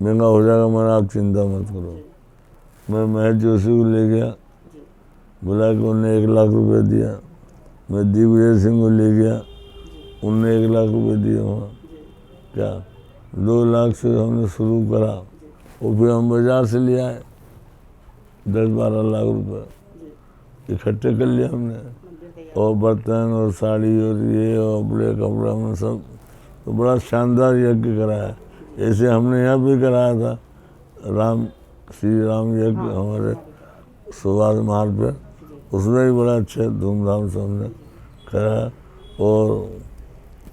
महंगा हो जाएगा महाराज, आप चिंता मत करो। मैं महेश जोशी को ले गया, बुला के उन्हें 1 लाख रुपए दिया। मैं दिग्विजय सिंह को ले गया, उनने 1 लाख रुपए दिए वहाँ, क्या 2 लाख से हमने शुरू करा, और फिर हम बाजार से ले आए 10-12 लाख रुपए इकट्ठे कर लिया हमने, और बर्तन और साड़ी और ये और कपड़ा हमने सब, तो बड़ा शानदार यज्ञ कराया। ऐसे हमने यहाँ भी कराया था, श्री राम यज्ञ हमारे सुभाष मार्ग पे, उसमें भी बड़ा अच्छे धूमधाम से हमने कराया। और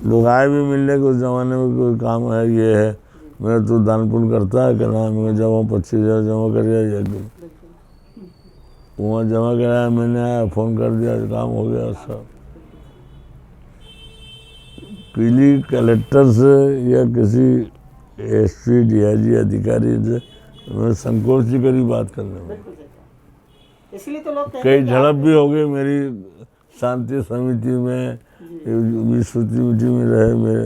लोग आए भी मिलने के, उस ज़माने में कोई काम है ये है, मैं तो दान पुण्य करता है, कहना मैं जमा 25,000 जमा कर दिया यज्ञ, वहाँ जमा कराया मैंने, आया फ़ोन कर दिया, काम हो गया सब। पीली कलेक्टर से या किसी एसपी डीआईजी अधिकारी से मैं संकोच ही करी बात करने में, इसलिए तो लोग कई झड़प भी हो गई मेरी शांति समिति में, विश्व समिति में रहे मेरे।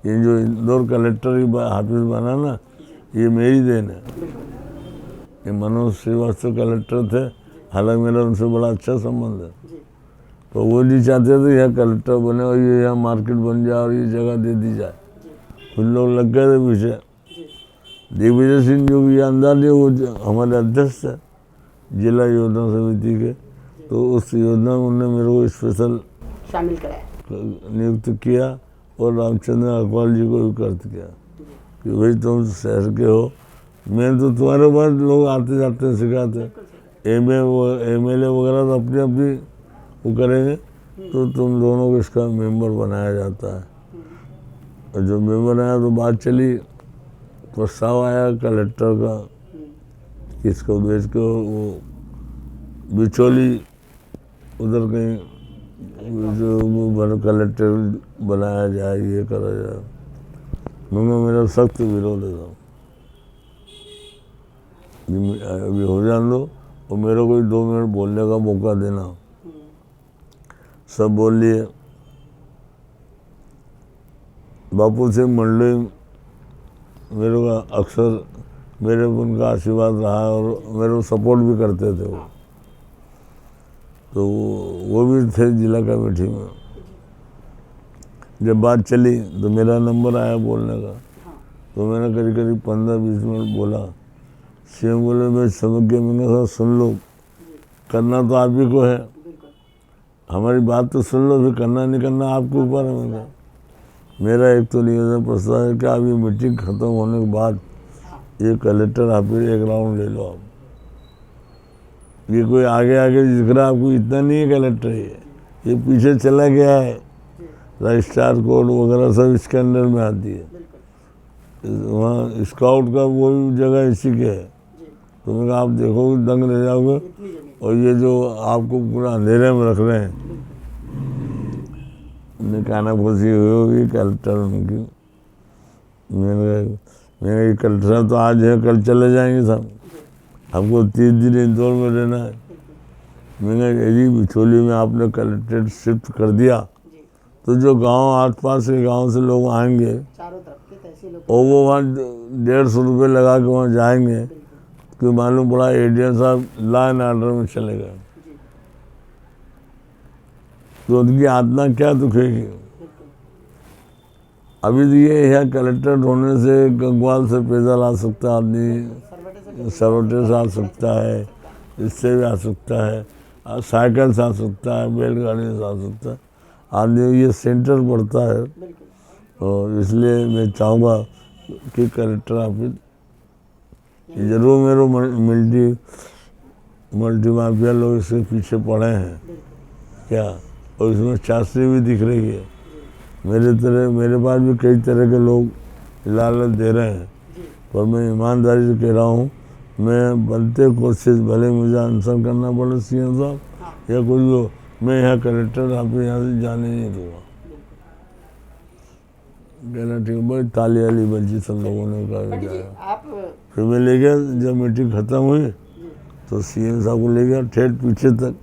ये जो इंदौर कलेक्टर की ऑफिस बना ना, ये मेरी देन है। ये मनोज श्रीवास्तव कलेक्टर थे, हालांकि मेरा उनसे बड़ा अच्छा संबंध है। तो वो नहीं चाहते थे यहाँ कलेक्टर बने और ये यहाँ मार्केट बन जाए और ये जगह दे दी जाए। कुछ लोग लग गए थे पीछे। दिग्विजय सिंह जो ये अंदाज है, वो हमारे अध्यक्ष है जिला योजना समिति के, तो उस योजना में उन्होंने मेरे को स्पेशल शामिल कराया, नियुक्त किया और रामचंद्र अग्रवाल जी को भी कर्त किया कि भाई तुम शहर के हो, मैं तो तुम्हारे पास लोग आते जाते हैं सिखाते, एमएलए वगैरह तो अपनी अपनी वो करेंगे, तो तुम दोनों को इसका मेंबर बनाया जाता है। और जब मेंबर आया तो बात चली, प्रस्ताव आया कलेक्टर का, किसको भेज के वो बिचौली उधर कहीं जो कलेक्टर बनाया जाए, ये करा जाए। मगर मेरा सख्त विरोध है। अभी हो जान दो और मेरे को 2 मिनट बोलने का मौका देना। सब बोल लिए। बापू से मंडली मेरे को अक्सर मेरे को उनका आशीर्वाद रहा और मेरे को सपोर्ट भी करते थे वो। तो वो भी थे जिला कमेटी में। जब बात चली तो मेरा नंबर आया बोलने का, तो मैंने करीब करीब 15-20 मिनट बोला। सीएम बोले मैं समझ गया, मैंने कहा सुन लो, करना तो आप ही को है, हमारी बात तो सुन लो, फिर करना नहीं करना आपके ऊपर है। मैंने मेरा एक तो निवेदन प्रस्ताव है कि आप ये मीटिंग खत्म होने के बाद ये कलेक्टर ऑफिस एक राउंड ले लो। आप ये कोई आगे आगे दिख रहा आपको, इतना नहीं है कलेक्टर, ये पीछे चला गया है। रजिस्ट्रार कोड वगैरह सब इसके अंदर में आती है। वहाँ स्काउट का वो जगह इसी के है। तो मैं आप देखोगे दंग रह जाओगे। और ये जो आपको पूरा अंधेरे में रख रहे हैं, उन्हें काना फंसी हुई होगी कलेक्टर उनकी। मैंने कलेक्टर तो आज है, कल चले जाएंगे सब, हमको 30 दिन इंदौर में रहना है। मैंने यही बिचौली में आपने कलेक्ट्रेट शिफ्ट कर दिया, तो जो गांव आसपास के गांव से लोग आएंगे और वो वहाँ 150 रुपये लगा के वहाँ जाएंगे, कि मालूम पड़ा एडीएम साहब लॉ एंड ऑर्डर में चले गए, तो उनकी आत्मा क्या दुखेगी। अभी तो ये है कलेक्टर होने से गंगवाल से पैदल आ सकता है आदमी, सरवटे से आ सकता है, इससे भी आ सकता है, साइकिल से आ सकता है, बैलगाड़ी से आ सकता है आदमी। ये सेंटर पड़ता है, और इसलिए मैं चाहूँगा कि कलेक्टर ऑफिस जरूर मेरे मल्टी माफिया लोग इसके पीछे पड़े हैं क्या, और इसमें चाशनी भी दिख रही है। मेरे पास भी कई तरह के लोग लालच दे रहे हैं, पर मैं ईमानदारी से कह रहा हूँ, मैं बनते कोशिश, भले मुझे अनशन करना पड़े सीएम साहब या कुछ हो, मैं यहाँ कलेक्टर ऑफिस यहाँ से जाने नहीं दूँगा। कहना ठीक है भाई, ताली वाली बजी सब लोगों ने कहा। फिर मैं ले गया, जब मीटिंग खत्म हुई तो सीएम साहब को ले गया ठेठ पीछे तक,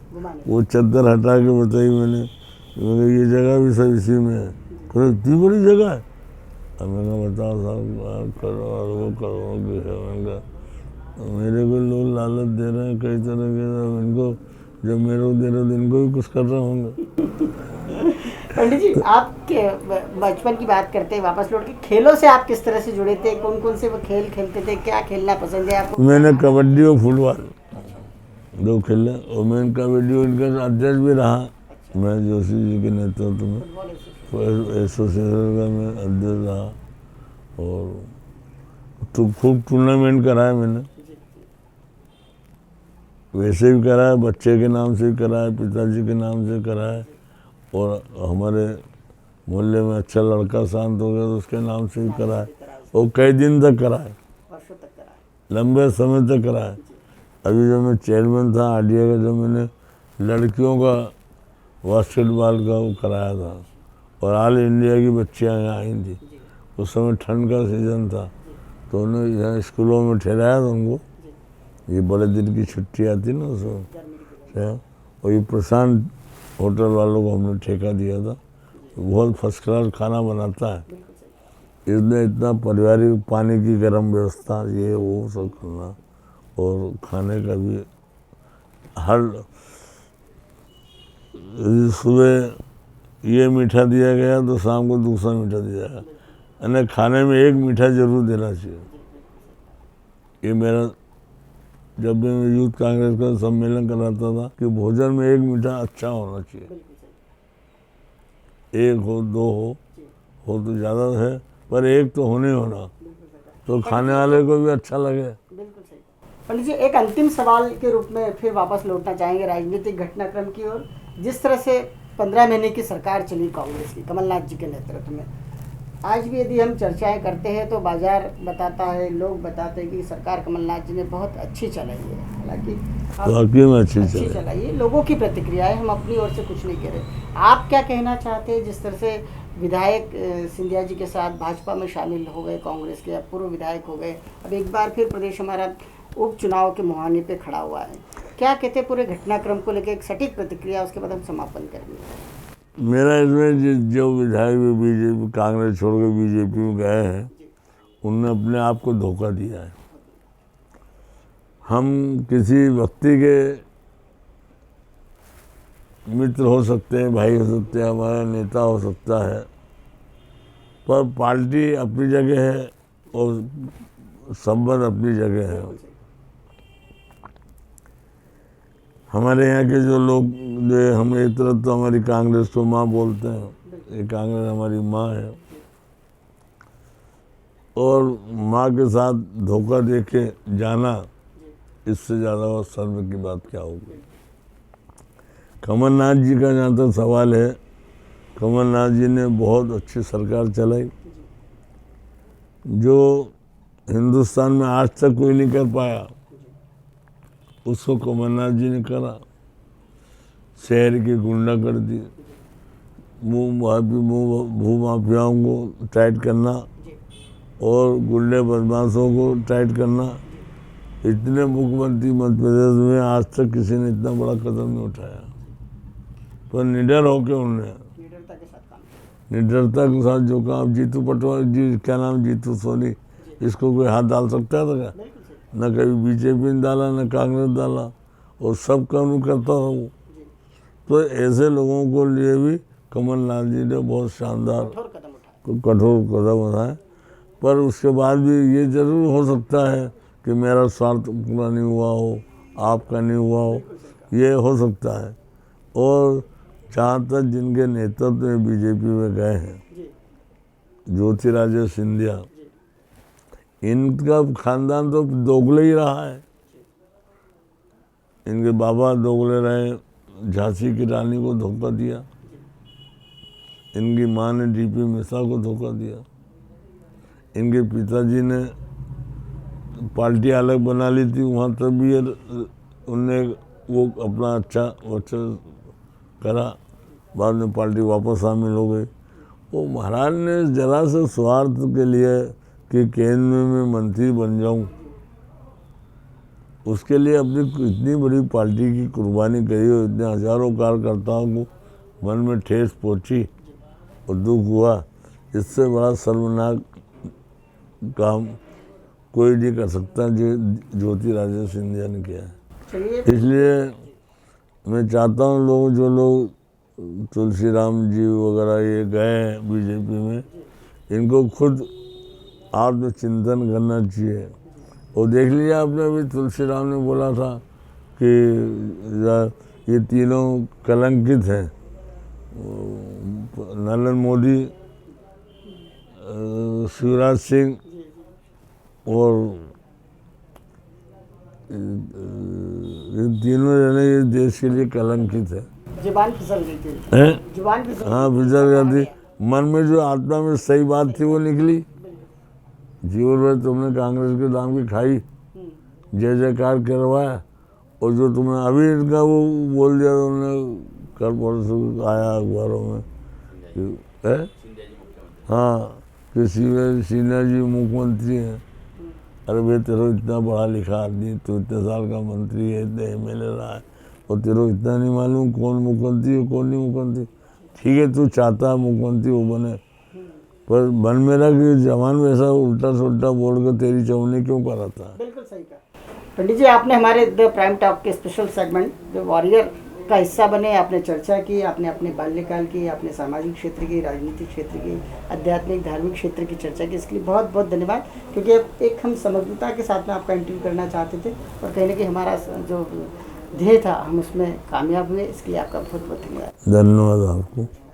वो चद्दर हटा के बताई मैंने ये जगह भी सब इसी में है। इतनी बड़ी जगह है। अब मैंने बताओ साहब, करो और वो करो है। मेरे को लोग लालच दे रहे हैं कई तरह के, इनको जब मेरे को दे रहे तो इनको भी कुछ कर रहे होंगे। पंडित जी, आपके बचपन की बात करते हैं, वापस लौट के खेलों से आप किस तरह से जुड़े थे? कौन कौन से वो खेल खेलते थे? क्या खेलना पसंद है आपको? मैंने कबड्डी और फुटबॉल 2 खेले, और मैं कबड्डी उनका अध्यक्ष भी रहा। मैं जोशी जी के नेतृत्व में एसोसिएशन का मैं अध्यक्ष रहा, और तो खूब टूर्नामेंट कराया मैंने। वैसे भी कराया, बच्चे के नाम से भी कराया, पिताजी के नाम से कराया, और हमारे मोहल्ले में अच्छा लड़का शांत हो गया तो उसके नाम से भी कराया, और कई दिन तक कराए, लंबे समय तक कराए। अभी जब मैं चेयरमैन था आरडीए का, जब मैंने लड़कियों का बास्केटबॉल का वो कराया था, और ऑल इंडिया की बच्चियाँ यहाँ आई थी। उस समय ठंड का सीज़न था, तो उन्हें यहाँ स्कूलों में ठहराया था उनको। ये बड़े दिन की छुट्टी आती ना उसमें, और ये प्रशांत होटल वालों को हमने ठेका दिया था। बहुत फर्स्ट क्लास खाना बनाता है। इसने इतना पारिवारिक, पानी की गर्म व्यवस्था, ये वो सब करना, और खाने का भी हर सुबह ये मीठा दिया गया तो शाम को दूसरा मीठा दिया गया, यानी खाने में एक मीठा जरूर देना चाहिए। ये मेरा, जब भी मैं यूथ कांग्रेस का सम्मेलन कराता था, कि भोजन में एक मीठा अच्छा होना चाहिए। एक हो, दो हो तो ज़्यादा है, पर एक तो होने होना, तो खाने वाले को भी अच्छा लगे। बिल्कुल सही। पंडित जी, एक अंतिम सवाल के रूप में फिर वापस लौटना चाहेंगे राजनीतिक घटनाक्रम की ओर। जिस तरह से 15 महीने की सरकार चली कांग्रेस की कमलनाथ जी के नेतृत्व में, आज भी यदि हम चर्चाएं करते हैं तो बाजार बताता है, लोग बताते हैं कि सरकार कमलनाथ जी ने बहुत अच्छी चलाई है। हालांकि वाकई में अच्छी चलाई है, लोगों की प्रतिक्रिया है, हम अपनी ओर से कुछ नहीं कह रहे। आप क्या कहना चाहते हैं? जिस तरह से विधायक सिंधिया जी के साथ भाजपा में शामिल हो गए कांग्रेस के, अब पूर्व विधायक हो गए, अब एक बार फिर प्रदेश हमारा उपचुनाव के मुहाने पे खड़ा हुआ है, क्या कहते हैं पूरे घटनाक्रम को लेकर? एक सटीक प्रतिक्रिया, उसके बाद हम समापन करेंगे। मेरा इसमें जो विधायक बीजेपी, कांग्रेस छोड़ के बीजेपी में गए हैं, उनने अपने आप को धोखा दिया है। हम किसी व्यक्ति के मित्र हो सकते हैं, भाई हो सकते हैं, हमारा नेता हो सकता है, पर पार्टी अपनी जगह है और संबंध अपनी जगह है। हमारे यहाँ के जो लोग, जो हम एक तरफ तो हमारी कांग्रेस को माँ बोलते हैं, ये कांग्रेस हमारी माँ है, और माँ के साथ धोखा दे के जाना, इससे ज़्यादा और शर्म की बात क्या होगी। कमलनाथ जी का जहाँ तक सवाल है, कमलनाथ जी ने बहुत अच्छी सरकार चलाई, जो हिंदुस्तान में आज तक कोई नहीं कर पाया, उसको कमलनाथ जी ने करा। शहर की गुंडागर्दी, भूमाफियाओं को टाइट करना और गुंडे बदमाशों को टाइट करना, इतने मुख्यमंत्री मध्य प्रदेश में आज तक किसी ने इतना बड़ा कदम नहीं उठाया। पर निडर होकर उन्होंने, निडरता के साथ जो काम, जीतू पटवारी जी, क्या नाम, जीतू सोनी, इसको कोई हाथ डाल सकता था क्या? न कभी बीजेपी ने डाला, न कांग्रेस डाला, और सब काम करता था वो। तो ऐसे लोगों को लिए भी कमलनाथ जी ने बहुत शानदार कठोर कदम उठाए। पर उसके बाद भी ये जरूर हो सकता है कि मेरा स्वार्थ पूरा नहीं हुआ हो, आपका नहीं हुआ हो, ये हो सकता है। और जहाँ तक जिनके नेतृत्व में बीजेपी में गए हैं, ज्योतिरादित्य सिंधिया, इनका खानदान तो दोगले ही रहा है। इनके बाबा दोगले रहे, झांसी की रानी को धोखा दिया, इनकी माँ ने डीपी मिश्रा को धोखा दिया, इनके पिताजी ने पार्टी अलग बना ली थी, वहाँ तक भी उनने वो अपना अच्छा करा, बाद में पार्टी वापस शामिल हो गई। वो महाराज ने जरा से स्वार्थ के लिए कि केंद्र में मंत्री बन जाऊं, उसके लिए अपनी इतनी बड़ी पार्टी की कुर्बानी करी और इतने हजारों कार्यकर्ताओं को मन में ठेस पहुंची और दुख हुआ। इससे बड़ा शर्मनाक काम कोई नहीं कर सकता जो ज्योतिरादित्य सिंधिया ने किया है। इसलिए मैं चाहता हूँ लोग, जो लोग तुलसीराम जी वगैरह ये गए हैं बीजेपी में, इनको खुद आत्मचिंतन करना चाहिए। और देख लीजिए आपने, अभी तुलसीराम ने बोला था कि ये तीनों कलंकित हैं, नरेंद्र मोदी, शिवराज सिंह और इन तीनों जने ये देश के लिए कलंकित है। जुबान फिसल गई थी, जुबान फिसल, हाँ फिसल गई थी। मन में जो आत्मा में सही बात थी वो निकली। जीवन भर तुमने कांग्रेस के दाम की खाई, जय जयकार करवाया, और जो तुमने अभी इनका वो बोल दिया, तुमने कल परसों आया अखबारों में है, हाँ कि सिन्हा जी मुख्यमंत्री हैं। अरे भाई तेरे इतना पढ़ा लिखा आदमी, तो इतने साल का मंत्री है, इतने MLA रहा है, और तेरे को इतना नहीं मालूम कौन मुख्यमंत्री है कौन नहीं मुख्यमंत्री। ठीक है, तू चाहता मुख्यमंत्री वो बने, पर बन मेरा कि जवान वैसा उल्टा सुल्टा बोल कर तेरी चौनी क्यों कराता है। बिल्कुल सही कहा पंडित जी। आपने हमारे द प्राइम टॉक के स्पेशल सेगमेंट जो वॉरियर का हिस्सा बने, आपने चर्चा की, आपने अपने बाल्यकाल की, आपने सामाजिक क्षेत्र की, राजनीतिक क्षेत्र की, आध्यात्मिक धार्मिक क्षेत्र की चर्चा की। इसके लिए बहुत बहुत धन्यवाद, क्योंकि एक हम समग्रता के साथ में आपका इंटरव्यू करना चाहते थे और कहीं ना कहीं हमारा जो ध्येय था हम उसमें कामयाब हुए। इसके लिए आपका बहुत बहुत धन्यवाद। धन्यवाद आपको।